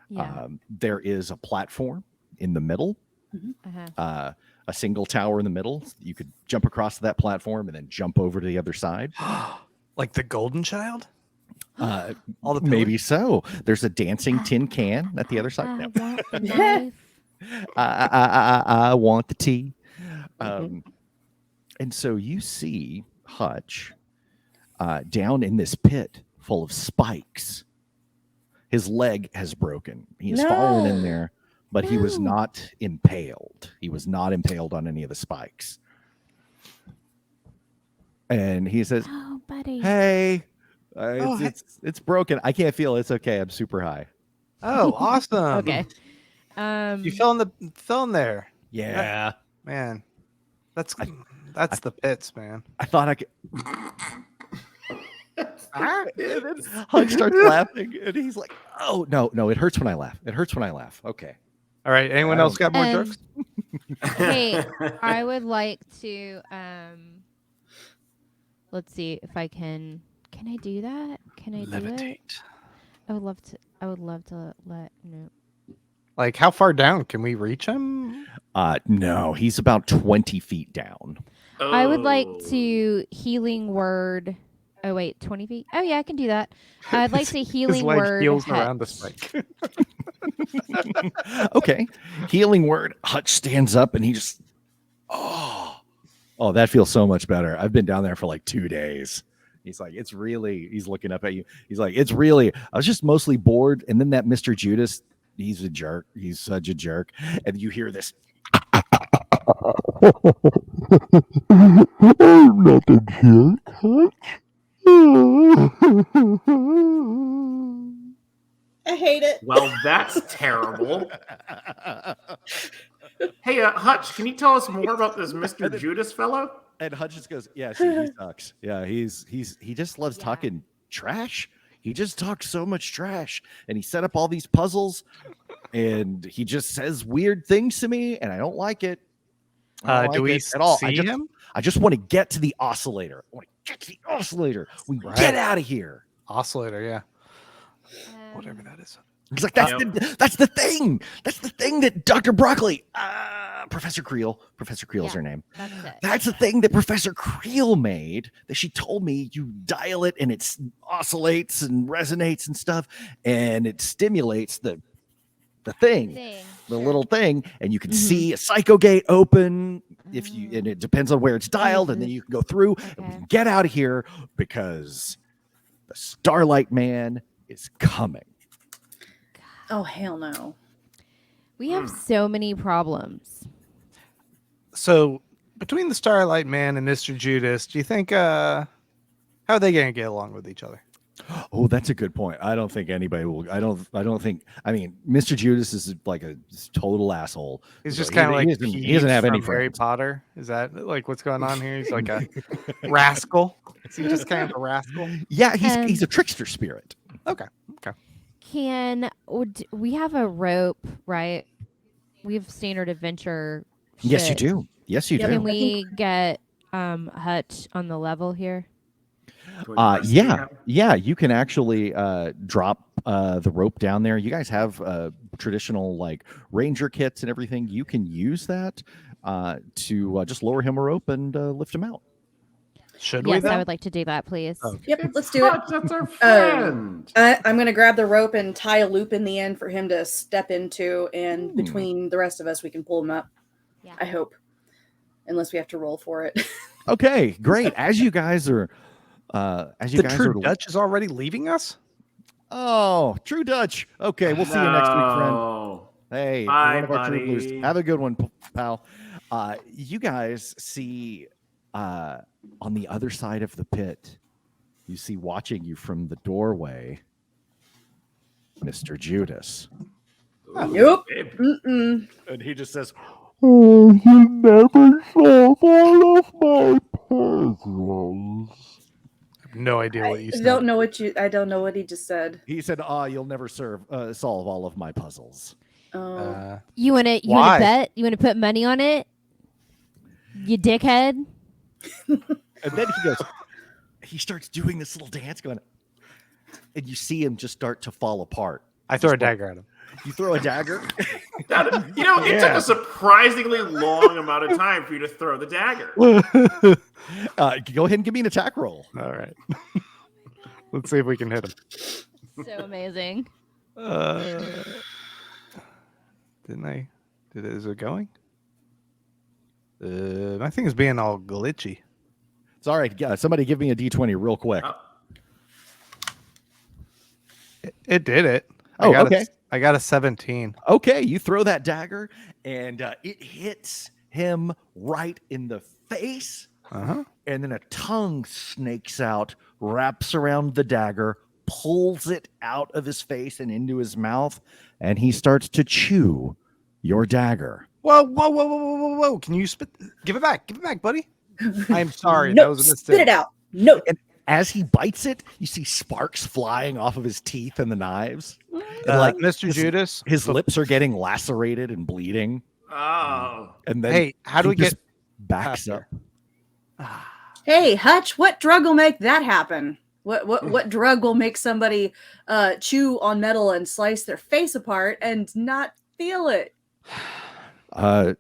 Yeah. There is a platform in the middle, Uh-huh. a single tower in the middle. You could jump across that platform and then jump over to the other side. Like the Golden Child? All the maybe so. There's a dancing tin can at the other side. I No. want the knife. I want the tea. And so you see Hutch down in this pit full of spikes. His leg has broken. He has fallen in there, but he was not impaled. He was not impaled on any of the spikes. And he says, Oh, buddy. "Hey, it's broken. I can't feel it. It's okay. I'm super high." Oh, awesome. Okay. You fell in there. Yeah. Man. That's the pits, man. I thought I could. And then Hutch starts laughing, and he's like, "Oh no! It hurts when I laugh. It hurts when I laugh." Okay. All right. Anyone else got more And- jokes? Hey, I would like to let's see if I can I do that? Can I do it? I would love to let Like, how far down can we reach him? No, he's about 20 feet down. I would like to healing word. Oh wait, 20 feet. Oh yeah, I can do that. I'd like to His healing leg word. heals around the Hutch. spike. Okay. Healing word. Hutch stands up and he just, oh, that feels so much better. I've been down there for like 2 days. He's like, he's looking up at you. He's like, I was just mostly bored. And then that Mr. Judas, he's a jerk. He's such a jerk. And you hear this. I'm not a jerk, Hutch. I hate it. Well, that's terrible. Hey, Hutch, can you tell us more about this Mr. Judas fellow? And Hutch just goes, "Yeah, see, he sucks. Yeah, he just loves talking trash. He just talks so much trash, and he set up all these puzzles, and he just says weird things to me, and I don't like it. I don't Do like we it at all. see him? I just want to get to the oscillator. I want to get to the oscillator. We Right. get out of here." Oscillator, yeah. Whatever that is. He's like, that's the thing. That's the thing that Dr. Broccoli, Professor Kreel is her name. That's it. That's the thing that Professor Kreel made, that she told me you dial it and it oscillates and resonates and stuff, and it stimulates the thing, the little thing, and you can see a psycho gate open and it depends on where it's dialed, and then you can go through and we can get out of here because the Starlight Man is coming. Oh, hell no. We have so many problems. So, between the Starlight Man and Mr. Judas, do you think how are they going to get along with each other? Oh, that's a good point. I don't think anybody will. I don't think. I mean, Mr. Judas is like a total asshole. He's So just kind of like he doesn't have any from Harry friends. Potter. Is that like what's going on here? He's like a rascal. Is he just kind of a rascal? Yeah, he's a trickster spirit. Okay. We have a rope, right? We have standard adventure. Yes, you shit. do. Yes, you Yeah, do. Can we get Hutch on the level here? Yeah, you can actually drop the rope down there. You guys have traditional like ranger kits and everything. You can use that to just lower him a rope and lift him out. Should we? Yes, Then? I would like to do that, please. Yep, let's do it. Hutch, that's our friend. I'm going to grab the rope and tie a loop in the end for him to step into, and between the rest of us, we can pull him up. Yeah. I hope. Unless we have to roll for it. Okay, great. As you guys are, The True Dutch is already leaving us. Oh, True Dutch. Okay, we'll see you next week, friend. No. Hey, Bye, one of our True Blues. buddy. Have a good one, pal. You guys see on the other side of the pit, you see watching you from the doorway, Mr. Judas. Nope. Babe. Mm-mm. And he just says, "Oh, you never solve all of my puzzles." No idea what you I said. don't know what you. I don't know what he just said. He said, you'll never solve all of my puzzles." Oh. You wanna Why? bet? You wanna put money on it? You dickhead. And then he starts doing this little dance going, and you see him just start to fall apart. I throw a dagger at him. You throw a dagger. It took a surprisingly long amount of time for you to throw the dagger. Go ahead and give me an attack roll. All right. Let's see if we can hit him. So amazing. Didn't I? Is it going? My thing is being all glitchy. It's all right. Somebody give me a D20 real quick. It did it. Oh, okay. I got a 17. Okay, you throw that dagger, and it hits him right in the face. Uh-huh. And then a tongue snakes out, wraps around the dagger, pulls it out of his face and into his mouth, and he starts to chew your dagger. Whoa. Can you spit? Give it back, buddy. I'm sorry. No, that was a mistake. spit it out. No. And as he bites it, you see sparks flying off of his teeth and the knives. And Mr. Judas. His lips are getting lacerated and bleeding. Oh. And then Hey, how do we he just get backs past up? Hey, Hutch, what drug will make that happen? What drug will make somebody chew on metal and slice their face apart and not feel it? Are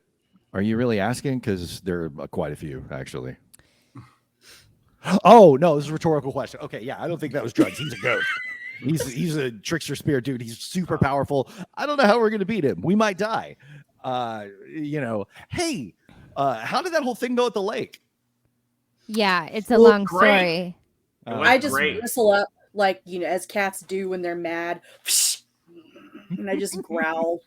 you really asking? Because there are quite a few, actually. Oh, no, this is a rhetorical question. Okay, yeah, I don't think that was drugs. He's a ghost. He's a trickster spirit dude. He's super powerful. I don't know how we're going to beat him. We might die. Hey, how did that whole thing go at the lake? Yeah, it's a Well, long great. story. I just whistle up like, as cats do when they're mad. And I just growl.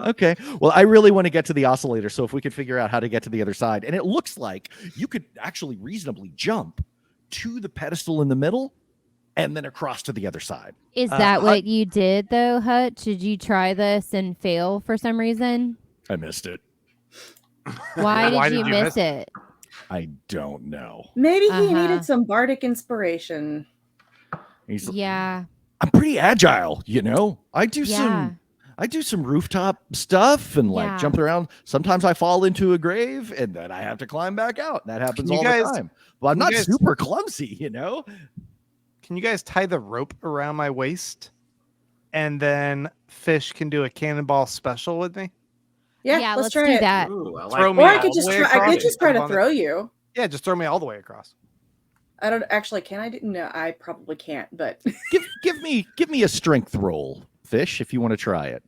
Okay. Well, I really want to get to the oscillator. So if we could figure out how to get to the other side. And it looks like you could actually reasonably jump to the pedestal in the middle and then across to the other side. Is that what you did though, Hutch? Did you try this and fail for some reason? I missed it. Why Why did you miss it? I don't know. Maybe he Uh-huh. needed some bardic inspiration. Yeah. I'm pretty agile, I do Yeah. some rooftop stuff and Yeah. jump around. Sometimes I fall into a grave and then I have to climb back out. That happens all the time. But I'm not super clumsy, Can you guys tie the rope around my waist? And then Fish can do a cannonball special with me? Yeah, let's try do it. that. Ooh, I Throw like me Or all I could the just way try. I across could just try to on the- throw you. Yeah, just throw me all the way across. I don't actually. Can I do? No, I probably can't. But give me a strength roll, Fish, if you want to try it.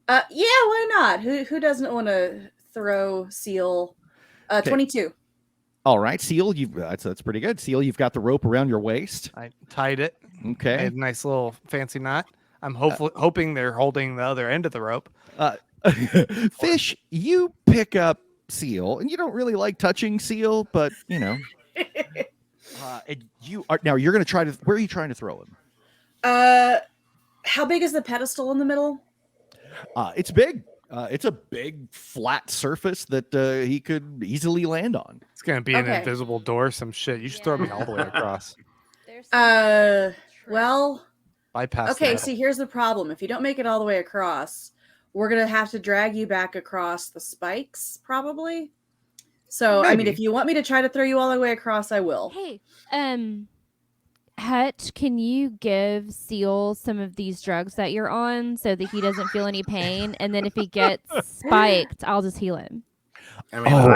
yeah, why not? Who doesn't want to throw Seal? 22. All right, Seal, that's pretty good. Seal, you've got the rope around your waist. I tied it. Okay. Made a nice little fancy knot. I'm hoping they're holding the other end of the rope. Fish, you pick up Seal, and you don't really like touching Seal, but and you are now. You're going to try to. Where are you trying to throw him? How big is the pedestal in the middle? It's big. It's a big flat surface that he could easily land on. It's gonna be an Okay. invisible door, some shit. You should throw me all the way across. Well, Bypass. okay. the See, here's the problem. If you don't make it all the way across, we're gonna have to drag you back across the spikes, probably. So, I mean, Maybe. if you want me to try to throw you all the way across, I will. Hey, Hutch, can you give Seal some of these drugs that you're on so that he doesn't feel any pain? And then if he gets spiked, I'll just heal him. I mean, Oh.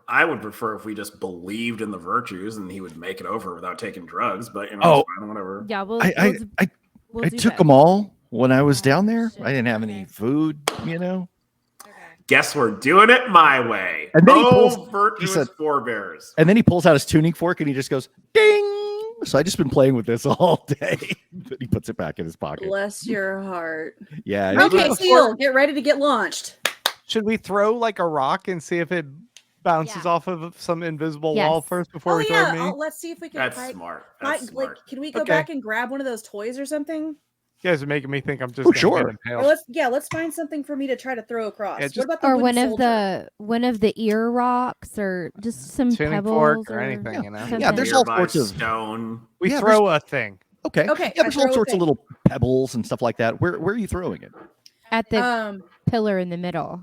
I would prefer if we just believed in the virtues and he would make it over without taking drugs. But Oh. it's fine, whatever. Yeah, I we'll do took that. them all when I was down there. Shit. I didn't have any Okay. food, Guess we're doing it my way. And then he pulls- virtuous he said- forebears. And then he pulls out his tuning fork and he just goes ding. So I just been playing with this all day. But he puts it back in his pocket. Bless your heart. Yeah. Maybe Okay, before- Seal, get ready to get launched. Should we throw like a rock and see if it bounces Yeah. off of some invisible Yes. wall first before we yeah, throw me? let's see if we can That's fight. smart. That's Like, smart. can we go Okay. back and grab one of those toys or something? You guys are making me think I'm just Oh, gonna sure. get impaled. Well, let's find something for me to try to throw across. Yeah, What just- about the Or wooden soldier? one of the ear rocks, or just some Tuning pebbles fork or or anything, you know? something. Yeah, there's all Nearby sorts of stone. We Yeah, throw a thing. okay. Okay, Yeah, I there's all throw a sorts of thing. little pebbles and stuff like that. Where are you throwing it? At the pillar in the middle.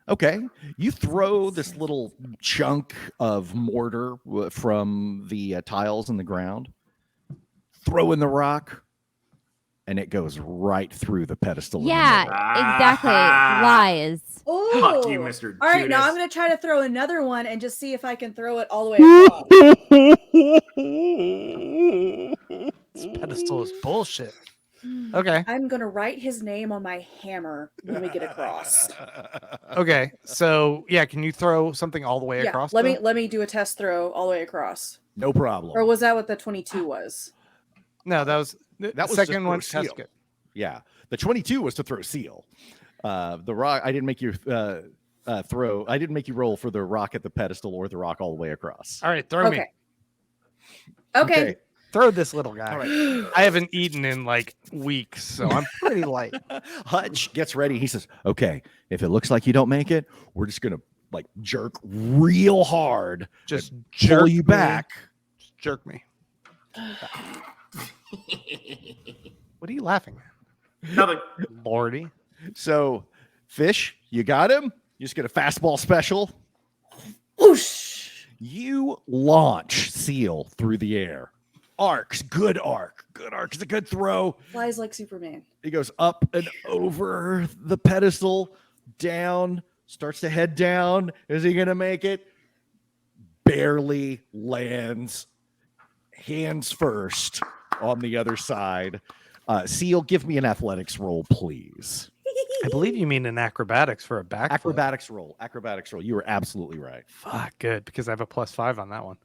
Okay, you throw this little chunk of mortar from the tiles in the ground. Throw in the rock, and it goes right through the pedestal. Yeah, In the middle. exactly. Ah. Lies. Oh, Fuck you, Mr. All right, now Judas. I'm gonna try to throw another one and just see if I can throw it all the way across. This pedestal is bullshit. Okay. I'm gonna write his name on my hammer when we get across. Okay. So yeah, can you throw something all the way Yeah, across? let though? me do a test throw all the way across. No problem. Or was that what the 22 was? No, that was the was second just one. for seal. Test kit. Yeah, the 22 was to throw seal. The rock. I didn't make you throw. I didn't make you roll for the rock at the pedestal or the rock all the way across. All right, throw me. Okay. Throw this little guy. All right. I haven't eaten in like weeks, so I'm pretty light. Hutch gets ready. He says, "Okay, if it looks like you don't make it, we're just gonna like jerk real hard, Just pull jerk you me. back." Just jerk me. What are you laughing at? Nothing. Lordi. So, Fish, you got him. You just get a fastball special. Whoosh. You launch Seal through the air. Arcs, good arc. Good arc. It's a good throw. Flies like Superman. He goes up and over the pedestal, down, starts to head down. Is he going to make it? Barely lands. Hands first on the other side. Seal, give me an athletics roll, please. I believe you mean an acrobatics for a backflip. Acrobatics roll. Acrobatics roll. You were absolutely right. Fuck, good, because I have a +5 on that one.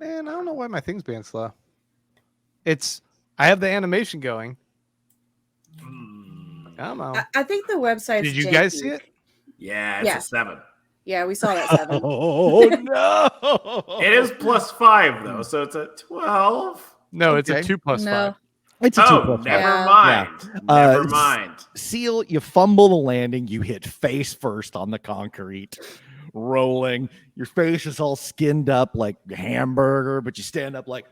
Man, I don't know why my thing's being slow. I have the animation going. Come on. I think the website. Did you guys see it? Yeah, it's Yeah. a 7. Yeah, we saw that 7. Oh, no. It is +5 though, so it's a 12. No, it's Okay. a 2 + 5. No. It's a Oh, 2+5. never Yeah. mind. Yeah. Never mind. Seal, you fumble the landing. You hit face first on the concrete, rolling. Your face is all skinned up like a hamburger, but you stand up like,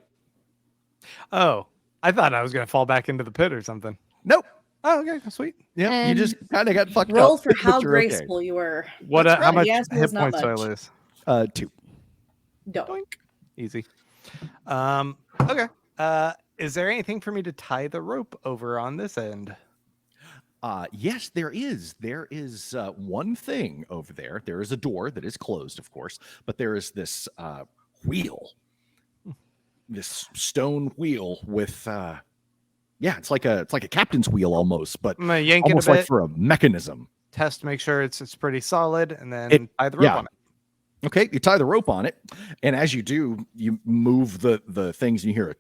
Oh, I thought I was gonna fall back into the pit or something. nope. Oh, okay, sweet. Yeah, you And just kind of got fucked Roll up. for but how you're okay. graceful you were. What? That's How right, much yes, it hit was not points do I much. lose? 2. Don't. Doink. Easy. Okay. Is there anything for me to tie the rope over on this end? Yes, there is. There is one thing over there. There is a door that is closed, of course, but there is this wheel, this stone wheel with, it's like a captain's wheel almost, but I'm gonna yank it a almost bit, like for a mechanism. test, make sure it's pretty solid, and then tie the rope yeah. on it. Okay, you tie the rope on it, and as you do, you move the things, and you hear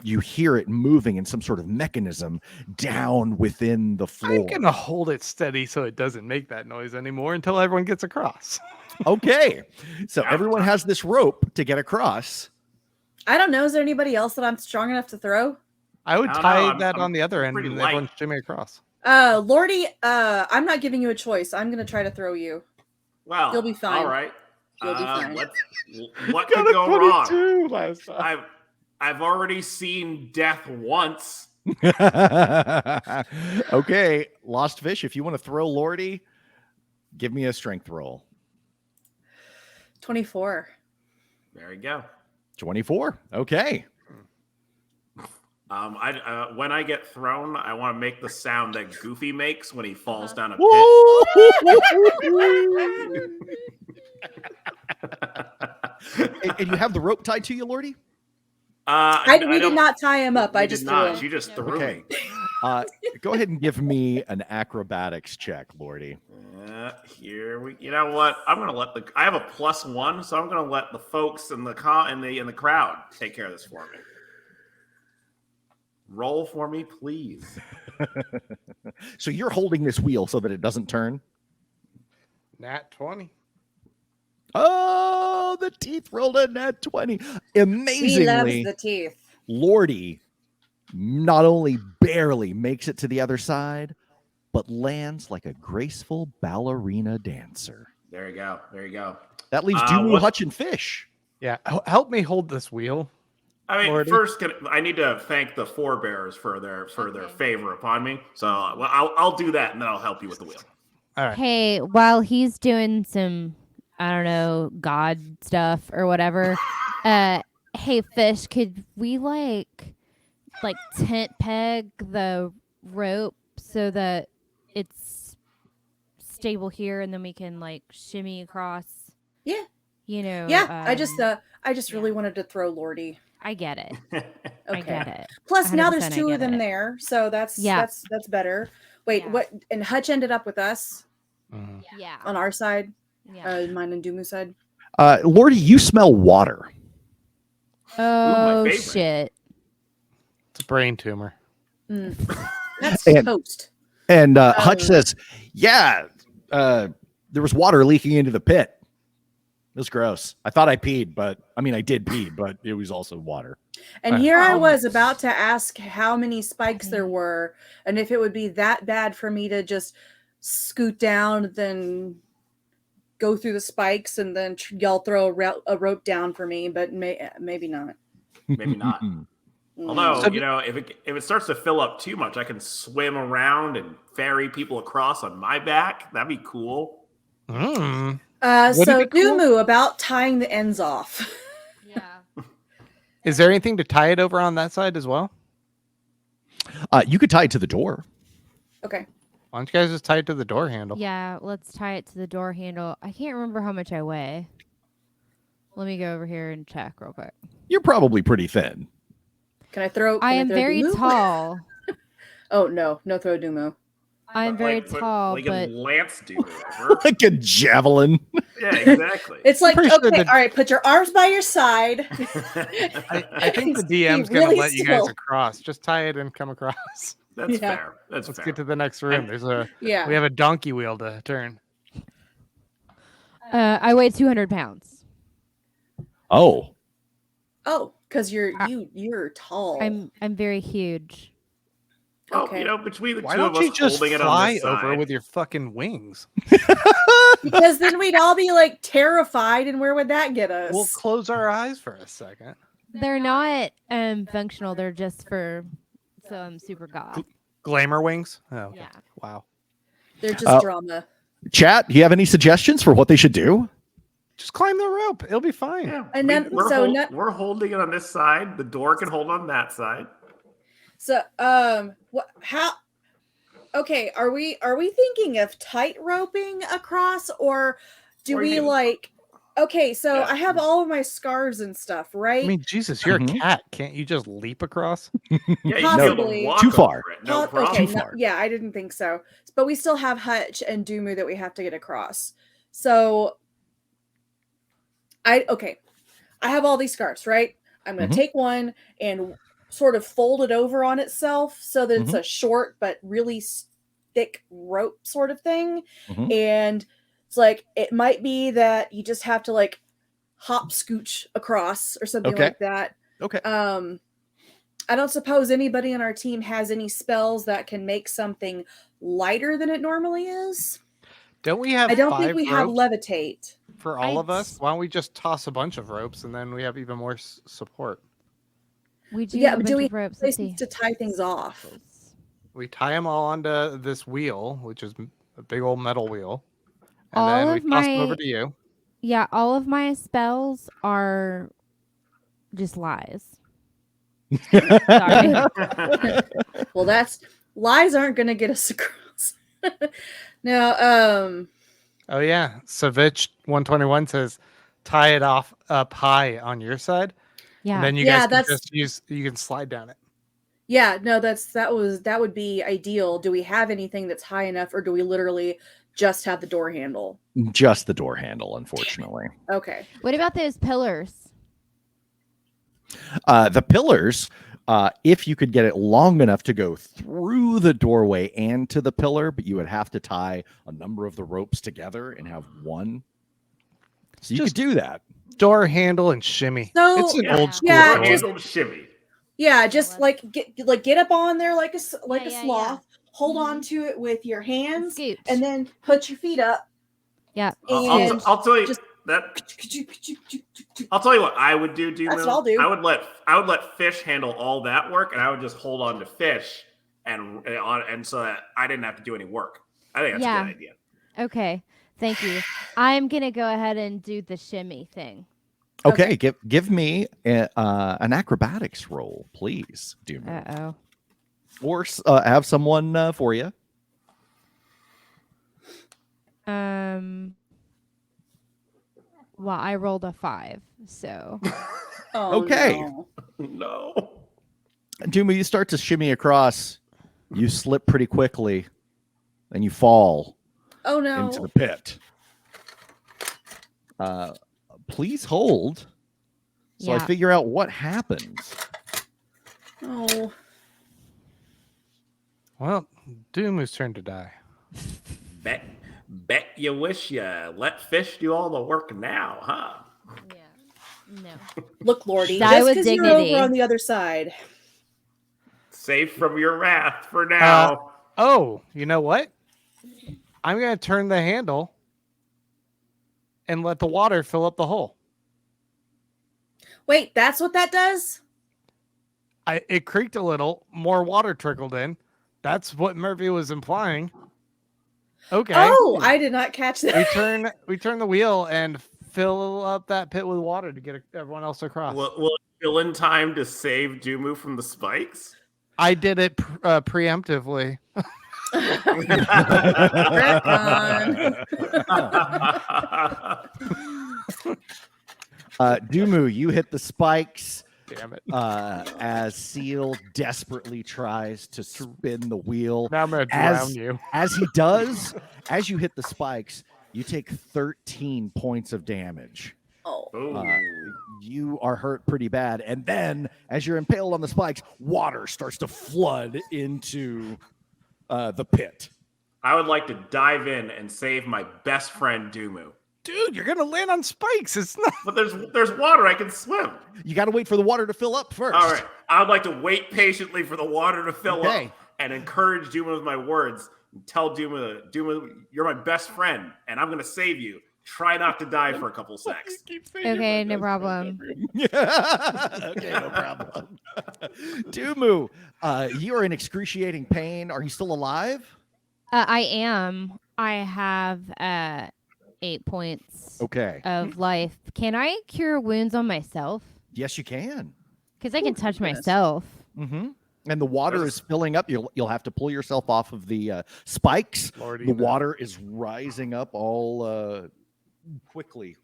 you hear it moving in some sort of mechanism down within the floor. I'm gonna hold it steady so it doesn't make that noise anymore until everyone gets across. Okay, so everyone has this rope to get across. I don't know. Is there anybody else that I'm strong enough to throw? I would I don't tie know, I'm- that I'm on the other end pretty and light. everyone shimmy across. Lordi, I'm not giving you a choice. I'm gonna try to throw you. Well, You'll be fine. All right. You'll be fine. What could go wrong? Last time. I've already seen death once. Okay, Lost Fish, if you want to throw Lordi, give me a strength roll. 24. There you go. 24. Okay. When I get thrown, I want to make the sound that Goofy makes when he falls down a pit. And you have the rope tied to you, Lordi? We did not tie him up. I just threw him. You just threw Okay. me. Go ahead and give me an acrobatics check, Lordi. You know what? I'm gonna let I have a +1, so I'm gonna let the folks in the crowd take care of this for me. Roll for me, please. So you're holding this wheel so that it doesn't turn? Nat 20. Oh, the teeth rolled a nat 20. He loves Amazingly, the teeth. Lordi not only barely makes it to the other side, but lands like a graceful ballerina dancer. There you go. There you go. That leaves Dumu, what- Hutch, and Fish. Yeah, help me hold this wheel. I mean, Lordi. first, I need to thank the forebears for their favor upon me. So, well, I'll do that, and then I'll help you with the wheel. All right. Hey, while he's doing some, I don't know, God stuff or whatever, hey, Fish, could we like tent peg the rope so that it's stable here, and then we can like shimmy across? Yeah. You know. Yeah. I just really wanted to throw Lordi. I get it. Okay. I get it. Plus, now there's 100% I two get of them it. there, so that's better. Wait, Yeah. what? And Hutch ended up with us Mhm. Yeah. on our side, Yeah. mine and Dumu side. Lordi, you smell water. Oh favorite. shit. It's a brain tumor. That's And- toast. And Hutch says, yeah, there was water leaking into the pit. It was gross. I thought I peed, but I mean, I did pee, but it was also water. And here I was about to ask how many spikes there were, and if it would be that bad for me to just scoot down, then go through the spikes, and then y'all throw a rope down for me. But maybe not. Maybe not. Mm. Although, So- if it starts to fill up too much, I can swim around and ferry people across on my back. That'd be cool. Mm. So Would it be cool? Dumu, about tying the ends off. Yeah. Is there anything to tie it over on that side as well? You could tie it to the door. Okay. Why don't you guys just tie it to the door handle? Yeah, let's tie it to the door handle. I can't remember how much I weigh. Let me go over here and check real quick. You're probably pretty thin. Can I throw? I am throw very Dumu? tall. Oh no throw Dumu. I'm very Like tall, like but a lance do over. Like a javelin. Yeah, exactly. It's like, pretty okay, sure that- all right, put your arms by your side. I think the Be DM's gonna really let you guys still. across. Just tie it and come across. That's Yeah. fair. That's Let's fair. get to the next room. There's a Yeah. we have a donkey wheel to turn. I weigh 200 pounds. Oh, Oh, because you're tall. I'm very huge. Well, Okay. between the Why two of don't us you just holding it on fly this over side, with your fucking wings? Because then we'd all be like terrified, and where would that get us? We'll close our eyes for a second. They're not functional. They're just for some super goth. Glamour wings? Oh, okay. Yeah. Wow. They're just drama. chat, do you have any suggestions for what they should do? Just climb the rope. It'll be fine. yeah, And then- we're holding it on this side. The door can hold on that side. So, what? How? Okay, are we thinking of tight roping across, or do Or we you can- like? Okay, so Yeah. I have all of my scarves and stuff, right? I mean, Jesus, you're Mhm. a cat. Can't you just leap across? Yeah, you can be able Possibly. to walk Too over far. it, No problem. Okay, Too far. yeah, I didn't think so. But we still have Hutch and Dumu that we have to get across. So I have all these scarves, right? I'm gonna Mhm. take one and sort of fold it over on itself so that it's a short but really thick rope sort of thing. Mhm. And it's like it might be that you just have to like hop scooch across or something Okay. like that. Okay. I don't suppose anybody on our team has any spells that can make something lighter than it normally is. Don't we have I don't 5 think we have ropes levitate. for all of us? I'd- Why don't we just toss a bunch of ropes and then we have even more support? We do Yeah, have a but do bunch we of ropes. Let's see. Places to tie things off. We tie them all onto this wheel, which is a big old metal wheel. And All then we of toss them my- over to you. Yeah, all of my spells are just lies. Sorry. Well, lies aren't going to get us across. Now, Oh yeah, Savich 121 says tie it off up high on your side, Yeah. and then you Yeah, guys can that's- just you can slide down it. yeah, no, that would be ideal. Do we have anything that's high enough, or do we literally just have the door handle? Just the door handle, unfortunately. Okay. What about those pillars? The pillars, if you could get it long enough to go through the doorway and to the pillar, but you would have to tie a number of the ropes together and have one. So you could do that. Door handle and shimmy. So, It's an old school. yeah, door. just- handled shimmy. Yeah, just get up on there like a Yeah, sloth. Hold Mhm. on to it with your hands, Scoot. and then put your feet up. Yeah. And I'll tell you just- that. I'll tell you what I would do, Dumu. That's what I'll do. I would let fish handle all that work, and I would just hold on to fish and so that I didn't have to do any work. I think that's Yeah. a good idea. Okay. Thank you. I'm gonna go ahead and do the shimmy thing. Okay, give me an acrobatics roll, please, Dumu. Or have someone for you. Well, I rolled a 5, so Oh, Okay. no. No. Dumu, you start to shimmy across. You slip pretty quickly, and you fall Oh no. into the pit. Please hold. So I Yeah. figure out what happens. Oh. Well, Dumu's turn to die. Bet you wish you let fish do all the work now, huh? yeah. No. Look, Lordi, Die just with because you're dignity. over on the other side. Safe from your wrath for now. Oh, you know what? I'm going to turn the handle and let the water fill up the hole. Wait, that's what that does? It creaked a little, more water trickled in. That's what Murphy was implying. Okay. Oh, I did not catch that. we turn the wheel and fill up that pit with water to get everyone else across. Will it fill in time to save Dumu from the spikes? I did it preemptively. Dumu, you hit the spikes. Damn it. As Seal desperately tries to spin the wheel. Now I'm going to drown you. As he does, as you hit the spikes, you take 13 points of damage. Oh. You are hurt pretty bad. And then, as you're impaled on the spikes, water starts to flood into the pit. I would like to dive in and save my best friend Dumu. Dude, you're going to land on spikes. It's not. But there's water. I can swim. You got to wait for the water to fill up first. All right. I would like to wait patiently for the water to fill Okay. up and encourage Dumu with my words. And tell Dumu, you're my best friend, and I'm going to save you. Try not to die for a couple secs. Okay, no problem. Okay, no problem. Dumu, you are in excruciating pain. Are you still alive? I am. I have 8 points Okay. of life. Can I cure wounds on myself? Yes, you can. Because I can touch goodness. myself. Mm-hmm. And the water is filling up. You'll have to pull yourself off of the spikes. Lordy, The no. water is rising up all quickly,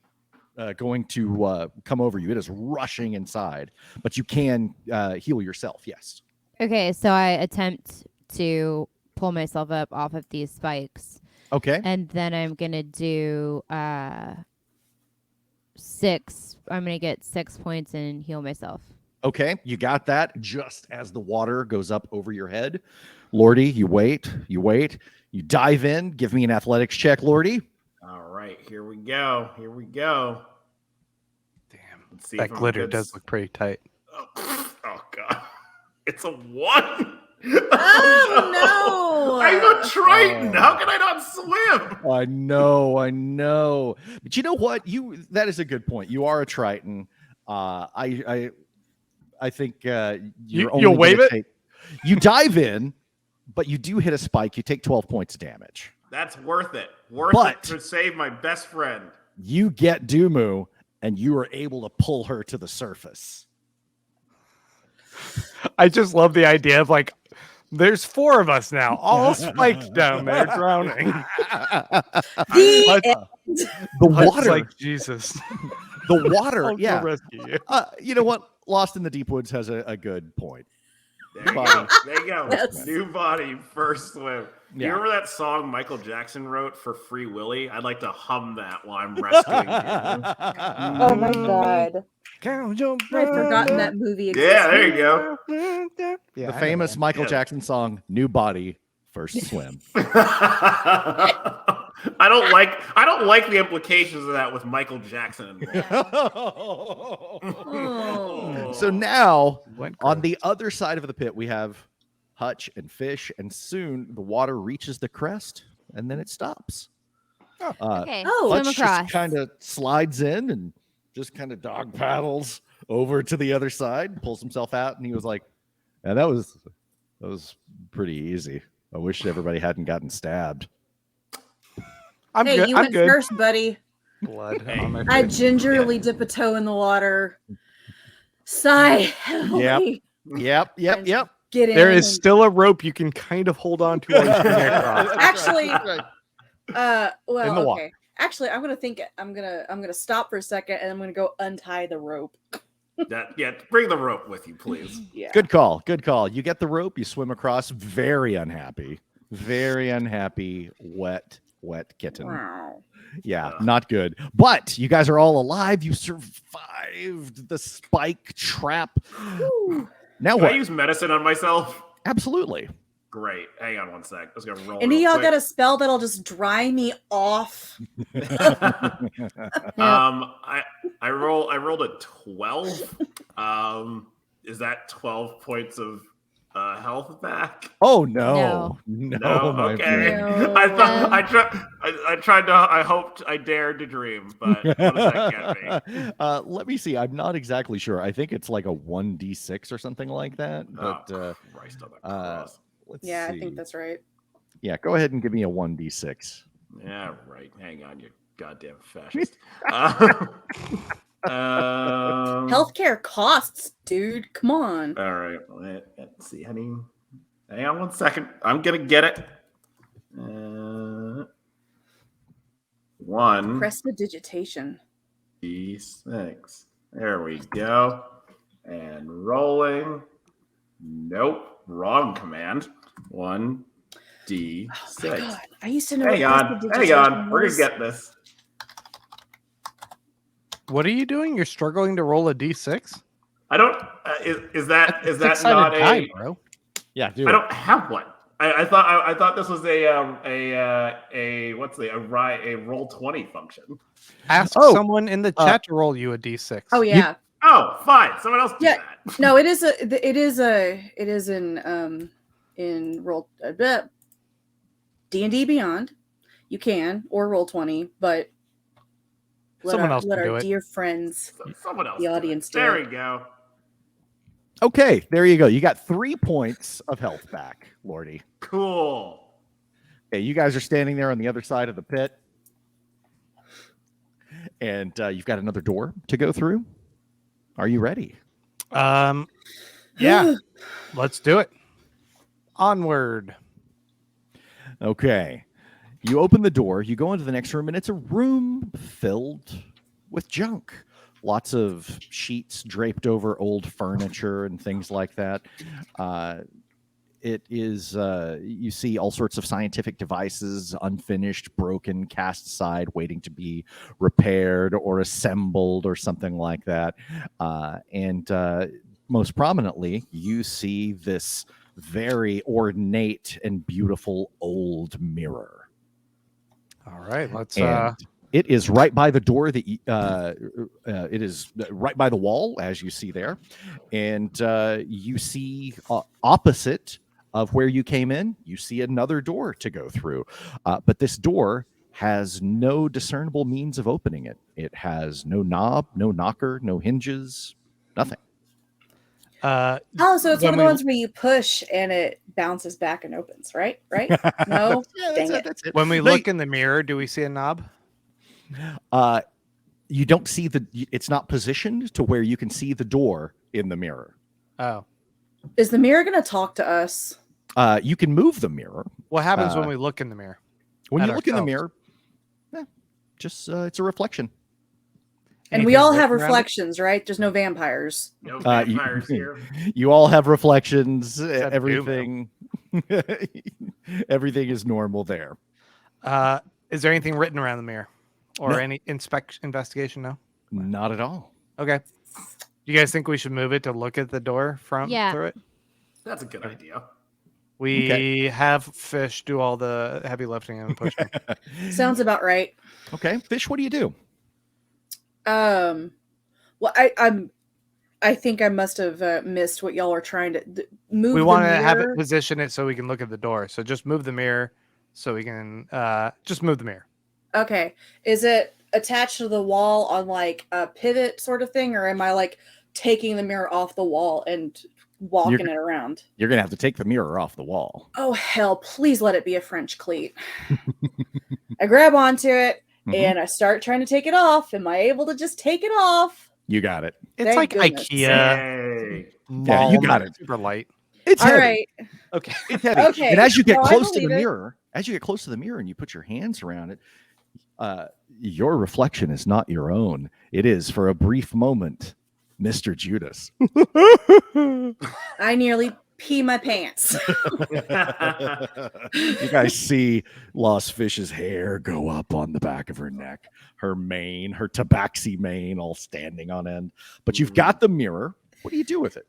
going to come over you. It is rushing inside, but you can heal yourself. Yes. Okay, so I attempt to pull myself up off of these spikes. Okay. And then I'm going to do 6. I'm going to get 6 points and heal myself. Okay. You got that. Just as the water goes up over your head, Lordi, you wait. You dive in. Give me an athletics check, Lordi. All right, here we go. Damn. Let's see That if I'm glitter good. does look pretty tight. Oh god, it's a 1. Oh, no. I'm a Triton. How can I not swim? I know. But you know what? That is a good point. You are a Triton. I think you're only you'll wave gonna it? you dive in, but you do hit a spike. You take 12 points of damage. That's worth it. Worth But- it to save my best friend. You get Dumu, and you are able to pull her to the surface. I just love the idea of like, there's 4 of us now, all spiked down there, drowning. The The Hut's water, like Jesus. the water, I'll go yeah. rescue you. You know what? Lost in the Deep Woods has a good point. There you Body. go. There you go. Yes. New body, first swim. Yeah. You remember that song Michael Jackson wrote for Free Willy? I'd like to hum that while I'm rescuing you. Oh my god. Count your I'd forgotten that movie existed. Yeah, there you go. Yeah, The famous Michael Yeah. Jackson song, New Body, First Swim. I don't like the implications of that with Michael Jackson involved. Oh. So now, Went on gross. the other side of the pit, we have Hutch and Fish, and soon the water reaches the crest, and then it stops. Okay, Oh. swim Hutch across. just kind of slides in and just kind of dog paddles over to the other side, pulls himself out, and he was like, "Yeah, that was pretty easy. I wish everybody hadn't gotten stabbed." I'm Hey, good. you I'm went good. first, buddy. Blood Hey. on my I face. gingerly dip a toe in the water. Sigh heavily. Yep. Get in. There is and- still a rope you can kind of hold on to while you're swimming across. Actually, Right. well, In the water. okay. Actually, I'm gonna stop for a second and I'm gonna go untie the rope. Bring the rope with you, please. Yeah. Good call. You get the rope, you swim across, very unhappy, wet kitten. Wow. Yeah, Ugh. not good. But you guys are all alive. You survived the spike trap. Whew. Now Can what? I use medicine on myself? Absolutely. Great. Hang on one sec. I was gonna roll. Any of real y'all got quick. a spell that'll just dry me off? I rolled a 12. Is that 12 points of health back? Oh no. No. My Okay. friend. No. I hoped, I dared to dream, but what does that get me? Let me see. I'm not exactly sure. I think it's like a 1d6 or something like that. But Christ on the cross. let's Yeah, see. I think that's right. Yeah, go ahead and give me a 1d6. Yeah, right. Hang on, you goddamn fascist. Healthcare costs, dude. Come on. All right. Let's see. Hang on one second. I'm gonna get it. One Prestidigitation. D6. There we go. And rolling. Nope. Wrong command. One D6. Oh my God. I used to know. Hang what on. prestidigitation We're gonna was. get this. What are you doing? You're struggling to roll a d6? I don't. Is that Six-sided not die, a? bro? Yeah, do I it. don't have one. I thought this was a roll 20 function. Ask Oh, someone in the chat to roll you a d6. Oh yeah. Oh, fine. Someone else do Yeah. that. No, it is in roll D&D Beyond. You can or roll 20, but Someone else let can do our it. dear friends. Someone else. The do it. audience do There it. we go. Okay, there you go. You got 3 points of health back, Lordi. Cool. Okay, you guys are standing there on the other side of the pit, and you've got another door to go through. Are you ready? Yeah, let's do it. Onward. Okay. You open the door, you go into the next room, and it's a room filled with junk. Lots of sheets draped over old furniture and things like that. It is, you see all sorts of scientific devices, unfinished, broken, cast aside, waiting to be repaired or assembled or something like that. And most prominently, you see this very ornate and beautiful old mirror. All right, let's. And it is right by the door that it is right by the wall, as you see there, and you see opposite of where you came in, you see another door to go through, but this door has no discernible means of opening it. It has no knob, no knocker, no hinges, nothing. Oh, so it's one of the ones where you push and it bounces back and opens, right? Right? No? Yeah, Dang it. that's it. When we They- look in the mirror, do we see a knob? you don't see it's not positioned to where you can see the door in the mirror. Oh, Is the mirror going to talk to us? You can move the mirror. what happens when we look in the mirror? When At you look in the ourselves. mirror, just it's a reflection. And we Anything all have written around it? reflections, right? There's no vampires. No vampires here. You all have reflections. Except Everything, everything is normal there. Is there anything written around the mirror, or No. any investigation? No. Not at all. Okay. Do you guys think we should move it to look at the door from Yeah. through it? That's a good idea. We have Fish do all the heavy lifting and pushing. Sounds about right. Okay, Fish, what do you do? Well, I think I must have missed what y'all are trying to move. We the want to have it mirror. position it so we can look at the door. So just move the mirror so we can just move the mirror. Okay. Is it attached to the wall on like a pivot sort of thing, or am I like taking the mirror off the wall and walking it around? You're gonna have to take the mirror off the wall. Oh hell, please let it be a French cleat. I grab onto it and I start trying to take it off. Am I able to just take it off? You got it. It's Thank like goodness. IKEA. Hey. Yeah, you got it. Super light. It's All heavy. right. Okay. It's heavy. Okay. And as you get No, I close to the believe it. mirror, and you put your hands around it, your reflection is not your own. It is for a brief moment, Mr. Judas. I nearly pee my pants. You guys see Lost Fish's hair go up on the back of her neck, her mane, her tabaxi mane all standing on end. But you've got the mirror. What do you do with it?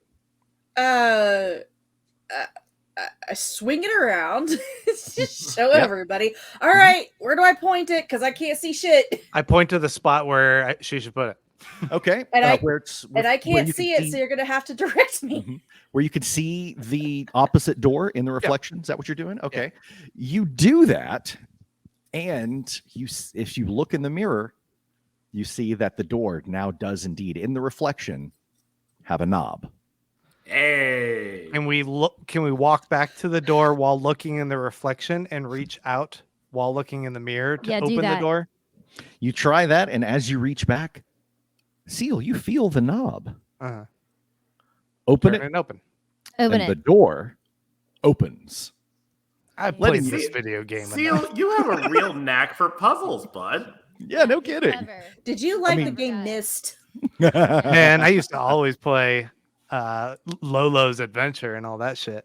I swing it around. Just show everybody. All right, where do I point it? Because I can't see shit. I point to the spot where she should put it. Okay. And I where can't you see can it, so you're gonna have to direct me. Mhm. Where you can see the opposite door in the reflection. Is that what you're doing? Okay. You do that, and if you look in the mirror, you see that the door now does indeed, in the reflection, have a knob. Hey. Can we walk back to the door while looking in the reflection and reach out while looking in the mirror to Yeah, do open the that. door? You try that, and as you reach back, Seal, you feel the knob. Uh-huh. Open Turn it, it open. Open and the it. door opens. I've Let played him this see- video game. Seal, you have a real knack for puzzles, bud. Yeah, no kidding. Clever. Did you like the mean- game Mist? Man, I used to always play Lolo's Adventure and all that shit.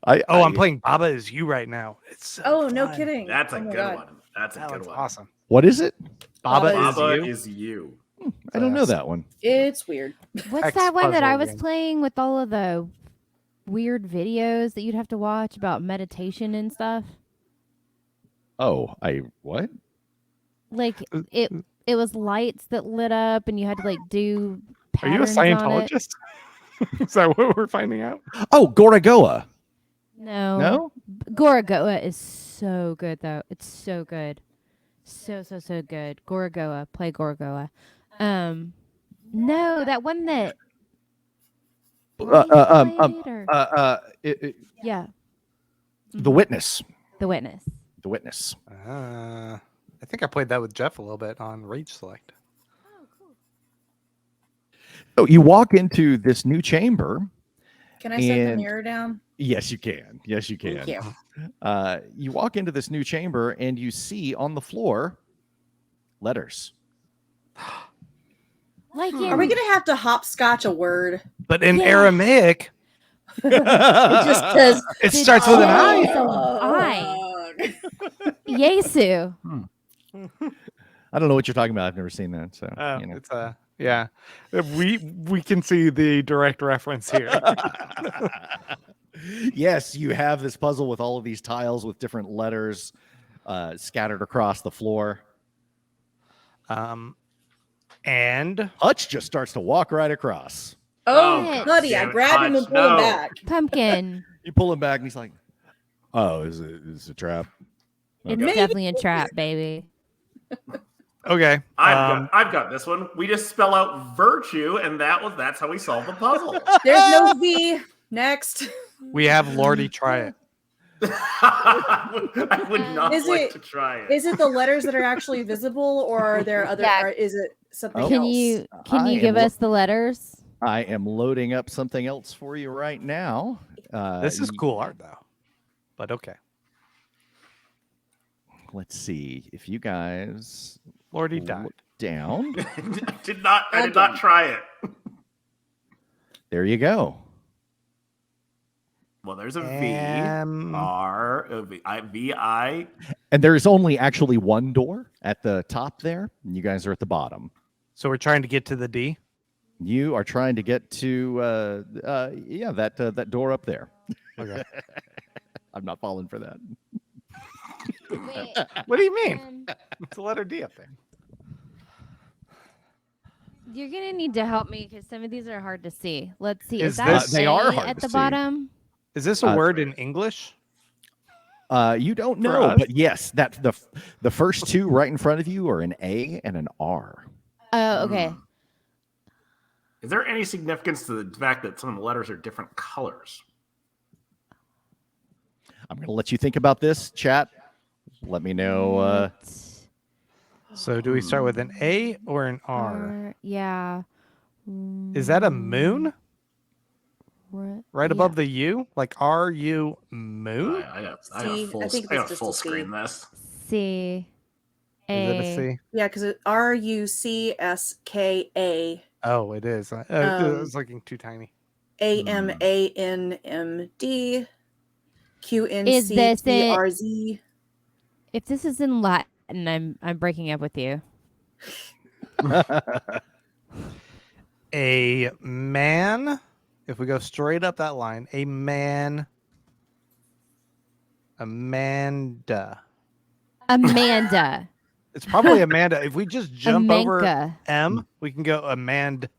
I'm playing Baba Is You right now. It's so Oh, no fun. kidding. That's a Oh my good God. one. That's a That good one's one. awesome. What is it? Baba, Baba Is You. is you. I don't know that one. It's weird. What's that one that I X-puzzle was game. playing with all of the weird videos that you'd have to watch about meditation and stuff? Oh, what? Like it was lights that lit up and you had to like do Are you a patterns on it. Scientologist? Is that what we're finding out? Oh, Goragoa. No. Goragoa is so good though. It's so good. So good. Goragoa. Play Goragoa. No, that one that yeah. The Witness. The Witness. The Witness. I think I played that with Jeff a little bit on Rage Select. So you walk into this new chamber. Can I set the And- mirror down? Yes, you can. Yes, you can. Thank you. You walk into this new chamber and you see on the floor letters. Like Are we gonna have to hopscotch a word? But in Yeah. Aramaic, It just says it starts with an I. Yesu. I don't know what you're talking about. I've never seen that. So you know. It's yeah. We can see the direct reference here. Yes, you have this puzzle with all of these tiles with different letters scattered across the floor. And Hutch just starts to walk right across. Oh, Shit. buddy, I Damn it, grab him and Hutch, pull him no. back. Pumpkin. You pull him back and he's like, "Oh, is it a trap?" It's Maybe. definitely a trap, baby. okay. I've got this one. We just spell out virtue, and that's how we solve the puzzle. There's no V. Next. We have Lordi try it. I would not Is like it- to try it. Is it the letters that are actually visible, or are there other? Yeah. Or is it something Oh. Can else? you I am give lo- us the letters? I am loading up something else for you right now. This is cool art though. But okay. Let's see if you guys Lordi died. look down. I did not try it. There you go. Well, there's a V, Um, R, a V, I. And there is only actually one door at the top there, and you guys are at the bottom. So we're trying to get to the D. You are trying to get to that door up there. Okay. I'm not falling for that. Wait, What do you mean? um, It's the letter D up there. you're gonna need to help me because some of these are hard to see. Let's see. Is Is that this- they A are hard at to the see. bottom? Is this a Uh, word in English? You don't For know, us? but yes, that the first two right in front of you are an A and an R. Oh, okay. Is there any significance to the fact that some of the letters are different colors? I'm going to let you think about this, chat. Let me know. So do we start with an A or an R? Yeah. Is that a moon right above the U? Like R-U moon? I got C. full, I think I it's got just full a C. screen this. C? Is it a C? Yeah, because it's RUCSKA Oh, it is. I was looking too tiny. AMANMD Is this it? QNCTRZ. If this is in Latin, I'm breaking up with you. A man. If we go straight up that line, a man. Amanda. Amanda. It's probably Amanda. If we just jump over Amanka. M, we can go Amanda.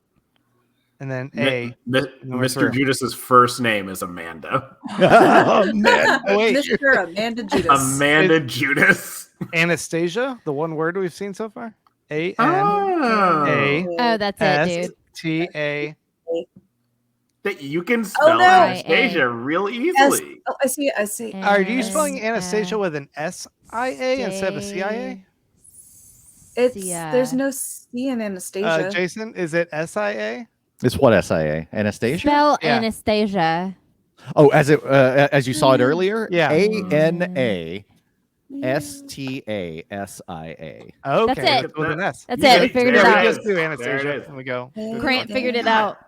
And then A. Mi- and we're Mr. through. Judas's first name is Amanda. Oh, man. Wait. Mr. Amanda Judas. Amanda Judas. Anastasia, the one word we've seen so far. A N Oh. A Oh, that's it, S dude. T A. That you can spell no. Anastasia real easily. Oh, I see it. I see. Are you spelling Anastasia with an S-I-A instead of a C-I-A? There's no C in Anastasia. Jason, is it S-I-A? It's what SIA? Anastasia? Spell Yeah. Anastasia. Oh, as you saw it earlier? Yeah. ANASTASIA. Okay, That's it. with an S. That's Yeah, it. We figured there it Yeah, out. we just do There Anastasia it is. and we go. Grant figured it out.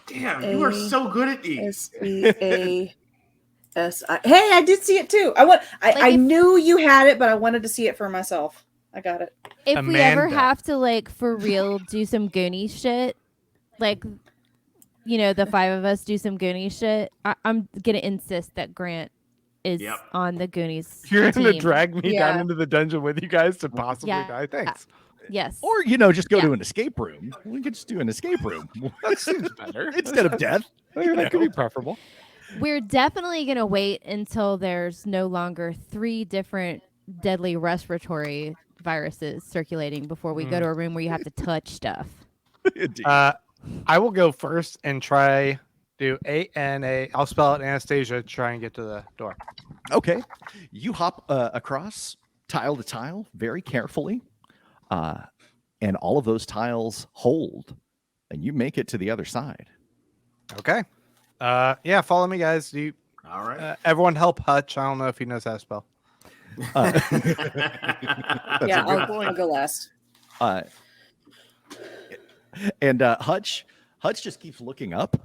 Damn, you are so good at these. SEASI. Hey, I did see it too. I Like if- knew you had it, but I wanted to see it for myself. I got it. If we ever Amanda. have to, like, for real, do some Goonies shit, like, the five of us do some Goonies shit, I'm going to insist that Grant is Yep. on the Goonies You're going to team. drag me Yeah. down into the dungeon with you guys to possibly Yeah. die. Thanks. Yes. Or, just go to an escape room. We could just do an escape room That seems better. instead of death. That could be preferable. We're definitely going to wait until there's no longer 3 different deadly respiratory viruses circulating before we go to a room where you have to touch stuff. Indeed. I will go first and try do A-N-A. I'll spell it Anastasia to try and get to the door. Okay. You hop across tile to tile very carefully. And all of those tiles hold. And you make it to the other side. Okay. Yeah, follow me, guys. Do you, All right. everyone help Hutch. I don't know if he knows how to spell. That's Yeah, a good I'll point. go last. And Hutch just keeps looking up.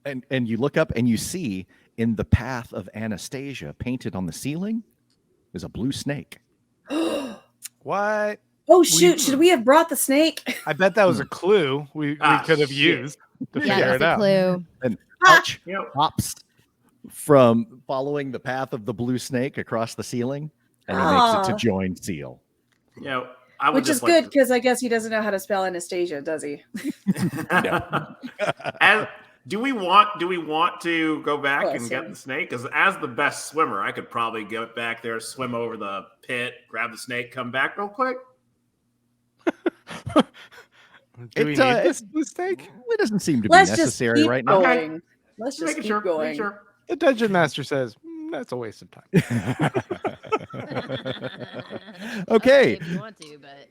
And you look up and you see in the path of Anastasia painted on the ceiling is a blue snake. What? Oh shoot! Should we have brought the snake? I bet that was a clue we could have shit. used to Yeah, figure that's it a out. clue. And Hutch Yep. hops from following the path of the blue snake across the ceiling, and he makes it to Aw. join Seal. I would Which is just good like because I guess he doesn't know how to spell Anastasia, does he? Do we want to go back and Listen. get the snake? Because as the best swimmer, I could probably get back there, swim over the pit, grab the snake, come back real quick. Do we need this mistake? It doesn't seem to be Let's just necessary keep right now. going. Let's just Making keep sure, going. making sure. The dungeon master says that's a waste of time. Okay. If you want to, but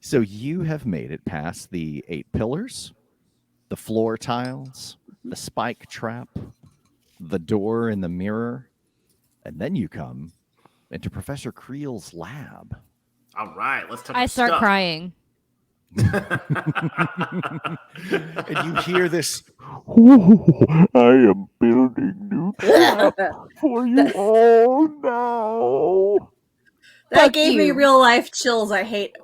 So you have made it past the 8 pillars, the floor tiles, the spike trap, the door in the mirror, and then you come into Professor Kreel's lab. All right, let's touch I the start stuff. crying. And you hear this, I am building new for you all now. That Fuck gave me you. real life chills. I hate.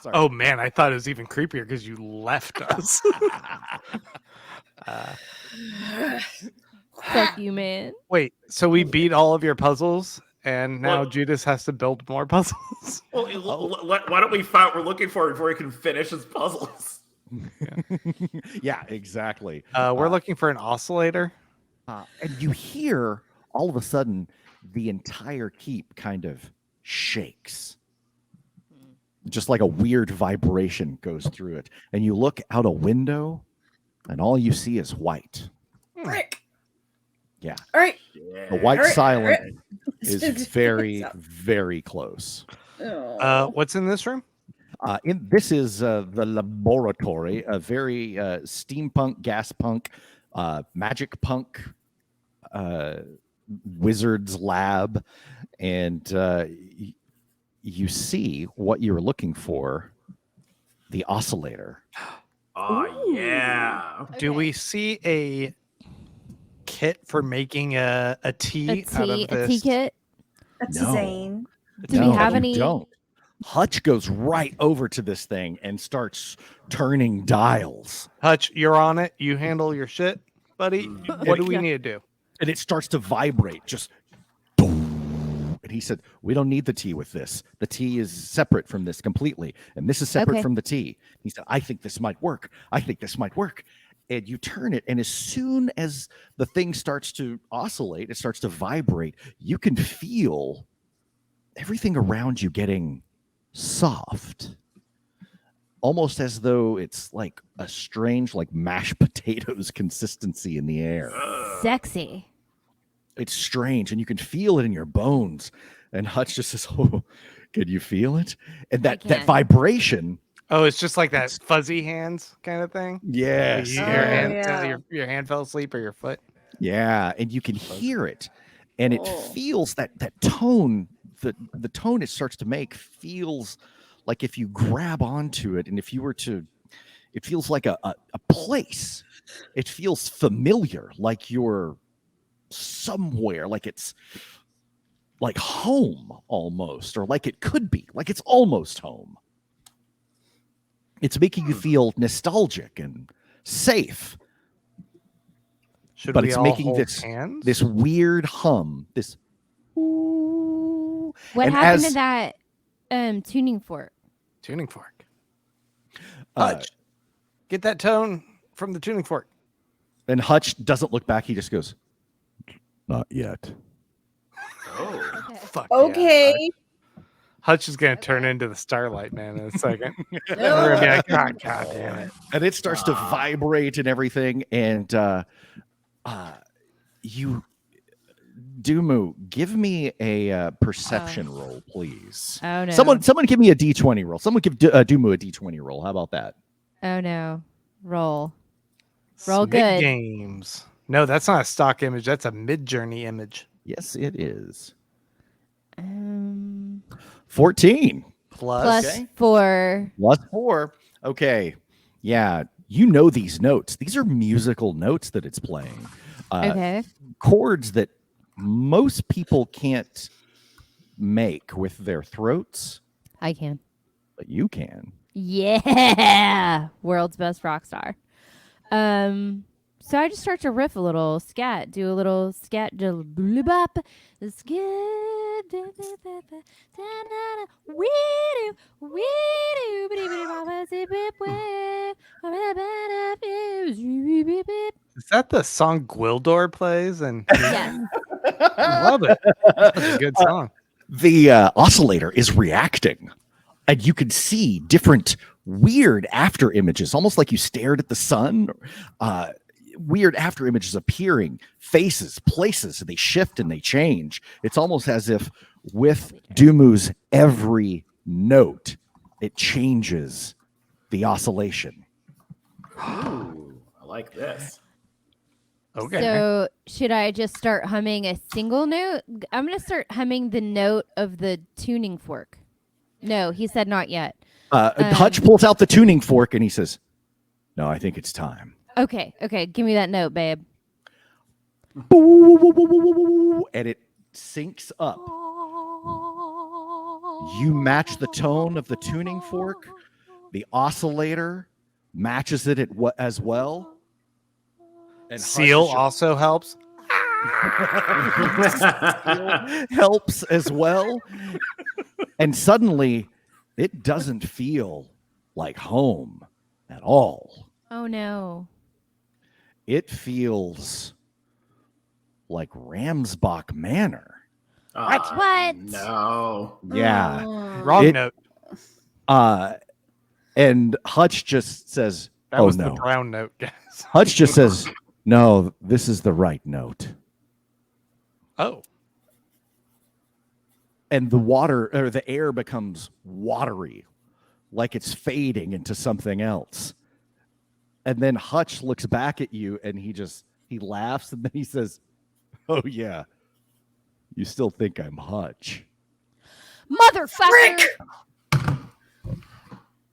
Sorry. Oh man, I thought it was even creepier because you left us. Fuck you, man. Wait, so we beat all of your puzzles, and now Well- Judas has to build more puzzles? Well, why don't we find what we're looking for before he can finish his puzzles? Yeah, exactly. We're looking for an oscillator. And you hear all of a sudden the entire keep kind of shakes. Just like a weird vibration goes through it. And you look out a window and all you see is white. Frick. Yeah. All right. Yeah. The white All right, silence all right. is very, very close. Oh. What's in this room? This is the laboratory, a very steampunk, gas punk, magic punk wizard's lab. And you see what you're looking for, the oscillator. Oh yeah. Do we see a kit for making a tea out of A this? tea kit. That's No. Zane. Do we have you any? don't. Hutch goes right over to this thing and starts turning dials. Hutch, you're on it. You handle your shit, buddy. What do we need to do? And it starts to vibrate, just boom. And he said, "We don't need the tea with this. The tea is separate from this completely, and this is separate Okay. from the tea." He said, "I think this might work. I think this might work." And you turn it, and as soon as the thing starts to oscillate, it starts to vibrate. You can feel everything around you getting soft, almost as though it's like a strange, like mashed potatoes consistency in the air. Sexy. It's strange, and you can feel it in your bones. And Hutch just says, "Oh, can you feel it?" And that can. vibration. Oh, it's just like that fuzzy hands kind of thing. Yes. Your, Oh, hand, yeah. your hand fell asleep or your foot. Yeah, and you can hear it, and it Oh. feels that tone. The tone it starts to make feels like if you grab onto it, and if you were to, it feels like a place. It feels familiar, like you're somewhere, like it's like home almost, or like it could be, like it's almost home. It's making you feel nostalgic and safe. Should But we it's all making hold this- hands? This weird hum, this ooh. What And happened as- to that tuning fork? tuning fork. Uh, Hutch, get that tone from the tuning fork. And Hutch doesn't look back. He just goes, "Not yet." Oh. Fuck yeah. Okay. Hutch is gonna turn into the Starlight Man in a second. We're No. gonna be like, God damn it. And it starts to vibrate and everything. And you, Dumu, give me a perception roll, please. Oh no. Someone give me a D20 roll. Someone give Dumu a D20 roll. How about that? Oh no. Roll. Roll Smig good. Games. No, that's not a stock image. That's a mid-journey image. Yes, it is. 14 Plus, Plus 4. plus 4. Okay. Yeah. You know these notes. These are musical notes that it's playing. Okay. Chords that most people can't make with their throats, I can. but you can. Yeah. World's best rock star. So I just start to riff a little scat, do a little scat, do bop, scat, is that the song Gwildor plays? And yes. I love it. That's such a good song. The oscillator is reacting, and you can see different weird after images, almost like you stared at the sun. Weird after images appearing, faces, places, they shift and they change. It's almost as if with Dumu's every note, it changes the oscillation. Ooh, I like this. Okay. So should I just start humming a single note? I'm going to start humming the note of the tuning fork. No, he said not yet. Hutch pulls out the tuning fork and he says, "No, I think it's time." Okay. Give me that note, babe. And it syncs up. You match the tone of the tuning fork. The oscillator matches it as well. And Seal Hutch also helps. Seal helps as well. And suddenly, it doesn't feel like home at all. Oh no. It feels like Ramsbach Manor. What? No. Yeah. Wrong It- note. And Hutch just says, That "Oh was no." the brown note, guys. Hutch just says, "No, this is the right note." Oh. And the water or the air becomes watery, like it's fading into something else. And then Hutch looks back at you and he laughs and then he says, "Oh yeah, you still think I'm Hutch." Motherfucker!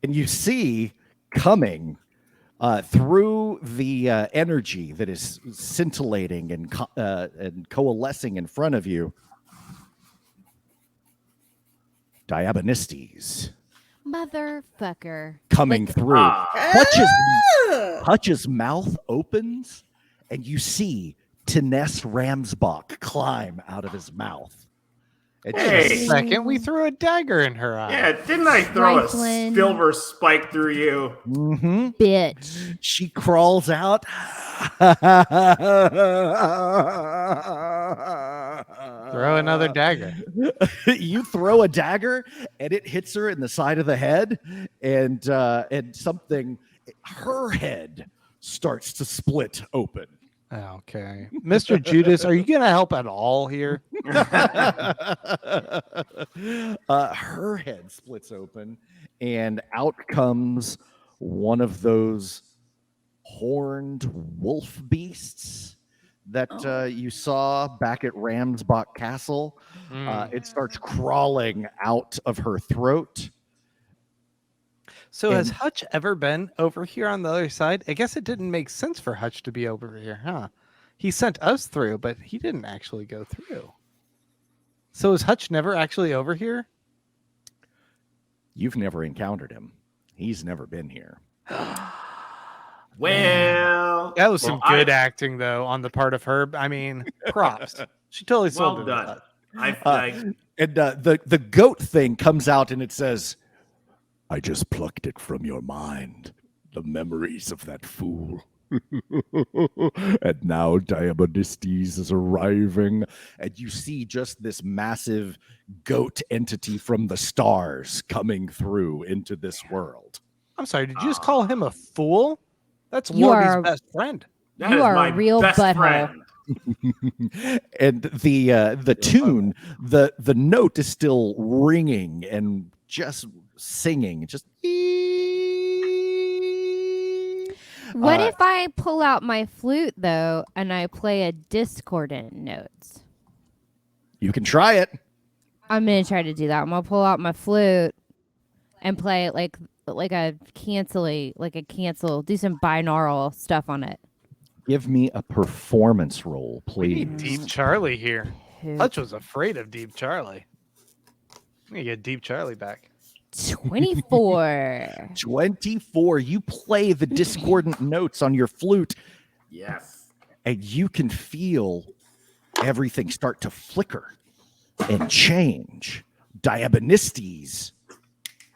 And you see coming through the energy that is scintillating and coalescing in front of you, Diabonistes Motherfucker. coming through. Ah! Hutch's mouth opens, and you see Tiness Ramsbach climb out of his mouth. And Hey. Second, we threw a dagger in her eye. Yeah, didn't I throw a Trifling. silver spike through you? Mhm. Bitch. She crawls out. Throw another dagger. You throw a dagger, and it hits her in the side of the head, and something. Her head starts to split open. Okay. Mr. Judas, are you going to help at all here? Her head splits open, and out comes one of those horned wolf beasts that you saw back at Ramsbach Castle. It starts crawling out of her throat. So has And- Hutch ever been over here on the other side? I guess it didn't make sense for Hutch to be over here, huh? He sent us through, but he didn't actually go through. So is Hutch never actually over here? You've never encountered him. He's never been here. Well, That was some well, good acting, though, on the part of her. I mean, props. She totally sold Well it. done. I And the goat thing comes out and it says, "I just plucked it from your mind, the memories of that fool." And now Diabonistes is arriving, and you see just this massive goat entity from the stars coming through into this world. I'm sorry, did you just call him a fool? That's You Lordi's are- best friend. that You is are a my real best butthole. friend. And the tune, the note is still ringing and just singing, just. What if I pull out my flute though and I play a discordant notes? You can try it. I'm gonna try to do that. I'm gonna pull out my flute and play it like a cancel, do some binaural stuff on it. Give me a performance roll, We need please. Deep Charlie here. Who- Hutch was afraid of Deep Charlie. We need to get Deep Charlie back. 24. 24. You play the discordant notes on your flute, Yes. and you can feel everything start to flicker and change. Diabonistes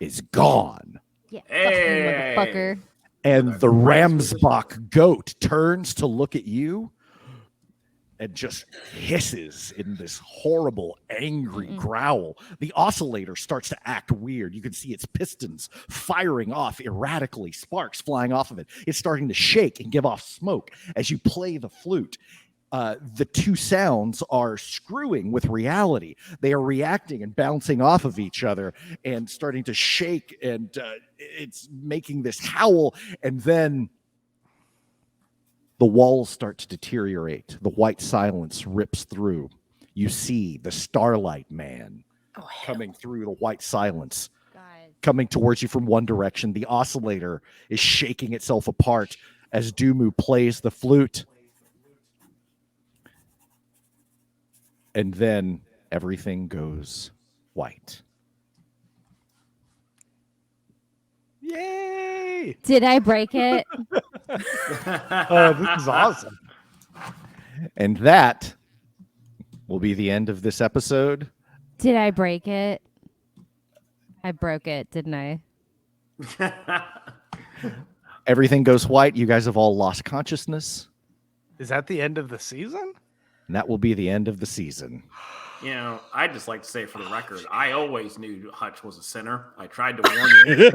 is gone. Yeah, fuck Hey. you, motherfucker. And That's the a nice Ramsbach goat turns to look at you and just hisses in this horrible, angry growl. The oscillator starts to act weird. You can see its pistons firing off erratically, sparks flying off of it. It's starting to shake and give off smoke as you play the flute. The two sounds are screwing with reality. They are reacting and bouncing off of each other and starting to shake, and it's making this howl. And then the walls start to deteriorate. The white silence rips through. You see the Starlight Man coming through the white silence, coming towards you from one direction. The oscillator is shaking itself apart as Dumu plays the flute. And then everything goes white. Yay! Did I break it? Oh, this is awesome. And that will be the end of this episode. Did I break it? I broke it, didn't I? Everything goes white. You guys have all lost consciousness. Is that the end of the season? And that will be the end of the season. You know, I'd just like to say for the record, I always knew Hutch was a sinner. I tried to warn you.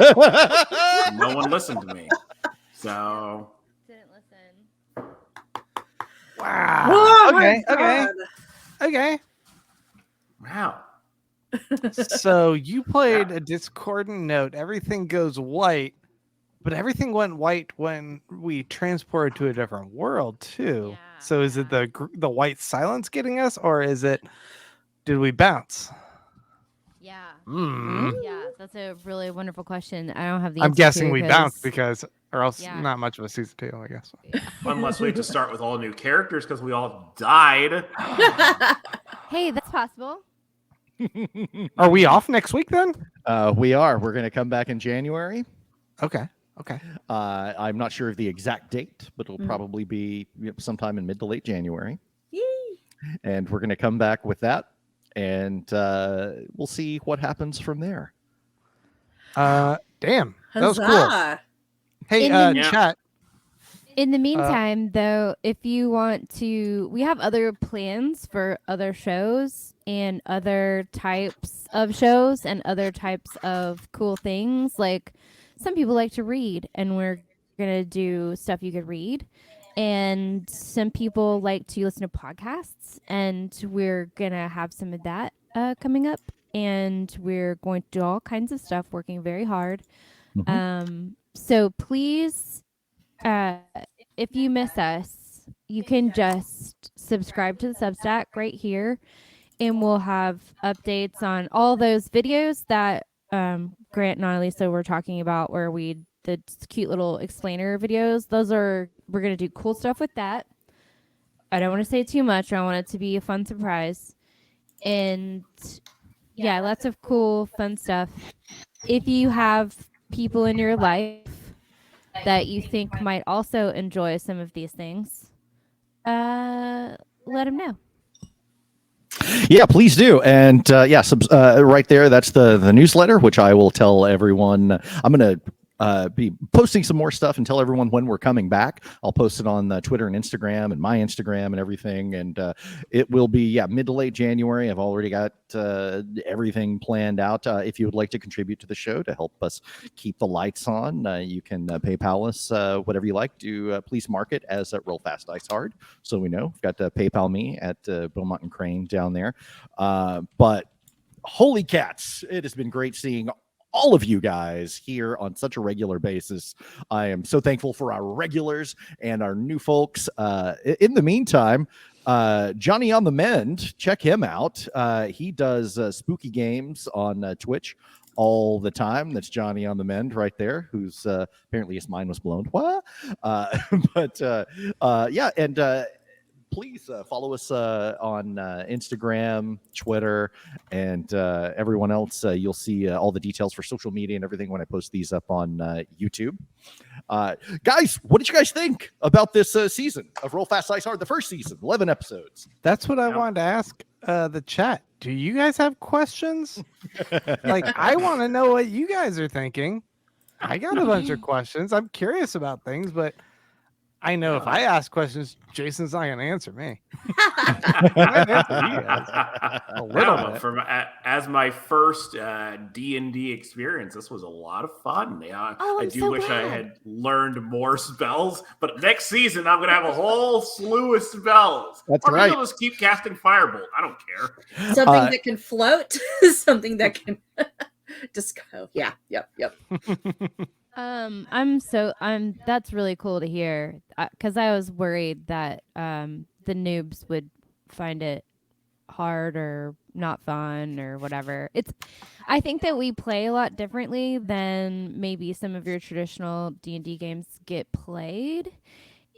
No one listened to me. So. Didn't listen. Wow. Oh, my okay. God. Okay. Wow. So you played a discordant note. Everything goes white, but everything went white when we transported to a different world too. Yeah, So is it the white silence getting us, or is it did we bounce? Yeah. Hmm. Yeah, that's a really wonderful question. I don't have the I'm answer guessing to we 'cause- bounced because, or else Yeah. not much of a season 2, I guess. Unless we have to start with all new characters because we all died. Hey, that's possible. Are we off next week then? We are. We're going to come back in January. Okay. I'm not sure of the exact date, but it'll probably be sometime in mid to late January. Yay. And we're going to come back with that. And we'll see what happens from there. Damn. That was cool. Huzzah. Hey, In the- chat. In the meantime, though, if you want to, we have other plans for other shows and other types of shows and other types of cool things. Like some people like to read, and we're going to do stuff you could read. And some people like to listen to podcasts, and we're going to have some of that coming up. And we're going to do all kinds of stuff, working very hard. So please, if you miss us, you can just subscribe to the Substack right here, and we'll have updates on all those videos that Grant and Annaliese were talking about, where the cute little explainer videos. We're gonna do cool stuff with that. I don't want to say too much. I want it to be a fun surprise, and yeah, lots of cool, fun stuff. If you have people in your life that you think might also enjoy some of these things, let them know. Yeah, please do. And right there, that's the newsletter, which I will tell everyone. I'm going to be posting some more stuff and tell everyone when we're coming back. I'll post it on Twitter and Instagram and my Instagram and everything. And it will be, mid to late January. I've already got everything planned out. If you would like to contribute to the show to help us keep the lights on, you can PayPal us whatever you like. Please mark it as Roll Fast Ice Hard, so we know. We've got PayPal me at Beaumont and Crane down there. But holy cats, it has been great seeing all of you guys here on such a regular basis. I am so thankful for our regulars and our new folks. In the meantime, Johnny on the Mend, check him out. He does spooky games on Twitch all the time. That's Johnny on the Mend right there, who's apparently his mind was blown. What? Please follow us on Instagram, Twitter, and everyone else. You'll see all the details for social media and everything when I post these up on YouTube. Guys, what did you guys think about this season of Roll Fast Ice Hard? The first season, 11 episodes. That's what I wanted to ask the chat. Do you guys have questions? I want to know what you guys are thinking. I got a bunch of questions. I'm curious about things, but I know if I ask questions, Jason's not going to answer me. I might answer you guys a little bit. As my first D&D experience, this was a lot of fun. I do wish I had learned more spells, but next season I'm going to have a whole slew of spells. That's right. I'll just keep casting Firebolt. I don't care. Something that can float, something that can just go. Yeah, yep. That's really cool to hear, because I was worried that the noobs would find it hard or not fun or whatever. I think that we play a lot differently than maybe some of your traditional D&D games get played,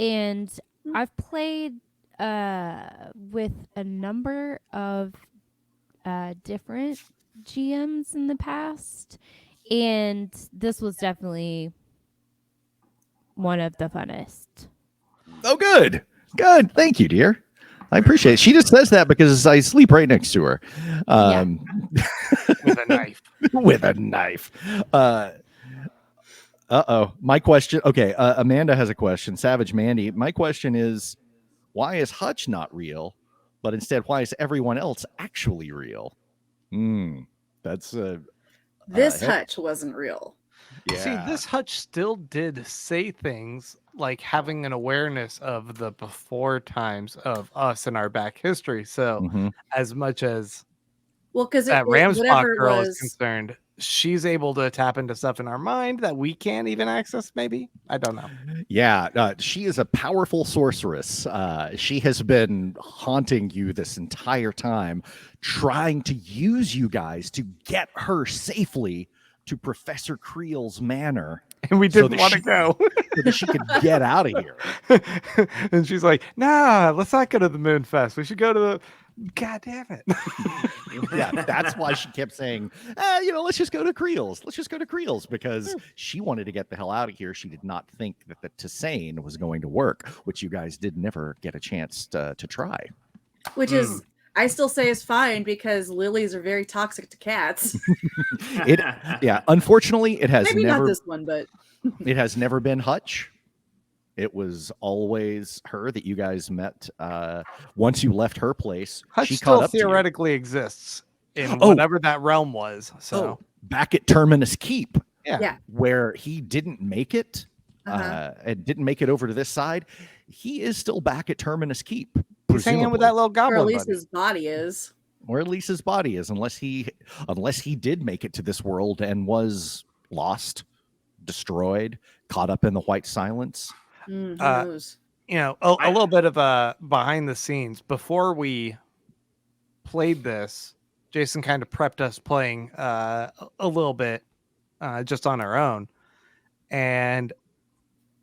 and I've played with a number of different GMs in the past. And this was definitely one of the funnest. Oh, good. Good. Thank you, dear. I appreciate it. She just says that because I sleep right next to her. With a knife. With a knife. Uh-oh. My question. Okay. Amanda has a question. Savage Mandy. My question is, why is Hutch not real? But instead, why is everyone else actually real? That's this Hutch wasn't real. yeah. See, this Hutch still did say things like having an awareness of the before times of us and our back history. So Mhm. as much as Well, because that Ramspot whatever it girl is was, concerned, she's able to tap into stuff in our mind that we can't even access, maybe. I don't know. Yeah, she is a powerful sorceress. She has been haunting you this entire time, trying to use you guys to get her safely to Professor Kreel's manor. And we So didn't that want to she- go. so that she could get out of here. And she's like, nah, let's not go to the Moon Fest. We should go to the. God damn it. Yeah, that's why she kept saying, let's just go to Kreel's. Let's just go to Kreel's, because she wanted to get the hell out of here. She did not think that the Tisane was going to work, which you guys did never get a chance to try. which is, I still say is fine because lilies are very toxic to cats. Unfortunately, it has Maybe never not this one, but it has never been Hutch. It was always her that you guys met. Once you left her place, Hutch she still caught up to you. theoretically exists in Oh. whatever that realm was. So Back at Terminus Keep, yeah. where he didn't make it, Uh-huh. and didn't make it over to this side, he is still back at Terminus Keep. He's hanging with that little or goblin at least buddy. his body is. Or at least his body is, unless he did make it to this world and was lost, destroyed, caught up in the white silence. Who Uh, knows? You know, a little bit of behind the scenes before we played this. Jason kind of prepped us playing a little bit just on our own, and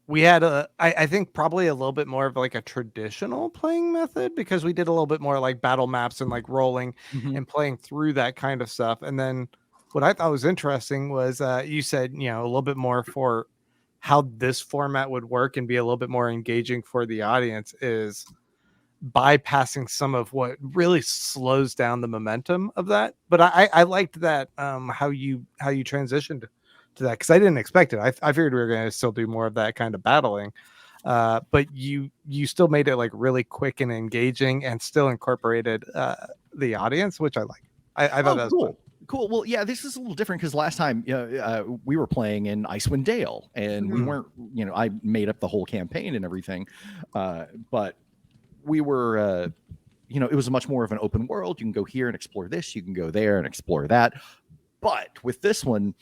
we had I think probably a little bit more of like a traditional playing method, because we did a little bit more like battle maps and like rolling and playing through that kind of stuff. And then what I thought was interesting was you said, a little bit more for how this format would work and be a little bit more engaging for the audience is bypassing some of what really slows down the momentum of that. But I liked that how you transitioned to that, because I didn't expect it. I figured we were going to still do more of that kind of battling, but you still made it like really quick and engaging, and still incorporated the audience, which I like. I thought that was fun. Cool. Well, yeah, this is a little different because last time we were playing in Icewind Dale, and we weren't, I made up the whole campaign and everything, but we were, it was much more of an open world. You can go here and explore this. You can go there and explore that. But with this one,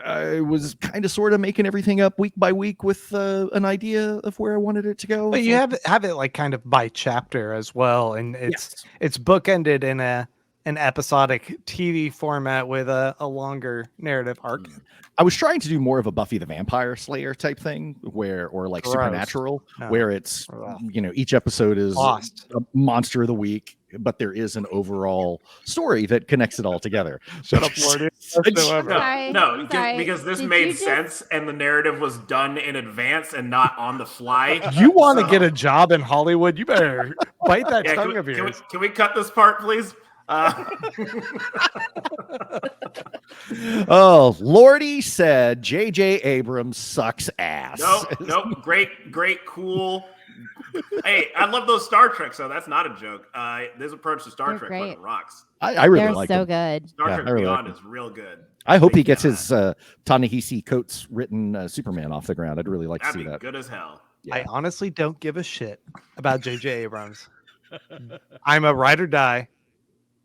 I was kind of sort of making everything up week by week with an idea of where I wanted it to go. But you have it like kind of by chapter as well, and it's bookended in an episodic TV format with a longer narrative arc. I was trying to do more of a Buffy the Vampire Slayer type thing, or like Gross. Supernatural, No. where it's Ugh. each episode is Lost. a monster of the week, but there is an overall story that connects it all together. Shut up, Lordi. No, Sorry. because this Did made you just- sense, and the narrative was done in advance and not on the fly. You want to So- get a job in Hollywood? You better bite that Yeah, tongue of yours. can we cut this part, please? Oh, Lordi said J.J. Abrams sucks ass. Nope. Great, cool. Hey, I love those Star Trek, so that's not a joke. This approach to Star They're Trek great. fucking rocks. I really They're like so them. good. Star Yeah, Trek I really Beyond like is real good. I hope he Big gets fan. his Ta-Nehisi Coates written Superman off the ground. I'd really like to That'd see be that. good as hell. Yeah. I honestly don't give a shit about J.J. Abrams. I'm a ride or die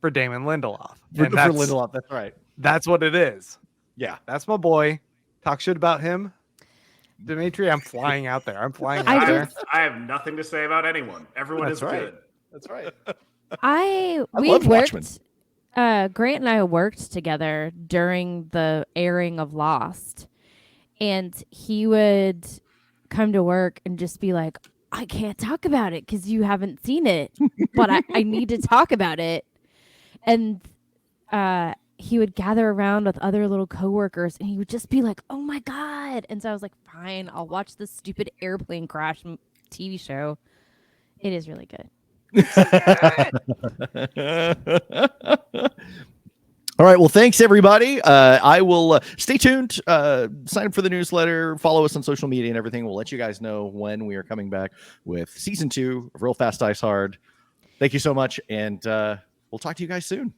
for Damon Lindelof. For And that's, Lindelof, that's right. that's what it is. Yeah. That's my boy. Talk shit about him. Dimitry, I'm flying out there. I'm flying I out there. I have nothing to say about anyone. Everyone That's is right. good. That's right. We loved worked. Watchmen. Grant and I worked together during the airing of Lost, and he would come to work and just be like, "I can't talk about it because you haven't seen it, but I need to talk about it." And he would gather around with other little coworkers and he would just be like, "Oh my god!" And so I was like, "Fine, I'll watch this stupid airplane crash TV show." It is really good. All right. Well, thanks, everybody. I will stay tuned. Sign up for the newsletter. Follow us on social media and everything. We'll let you guys know when we are coming back with season 2 of Real Fast Ice Hard. Thank you so much. And we'll talk to you guys soon.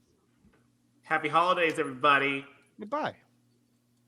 Happy holidays, everybody. Goodbye.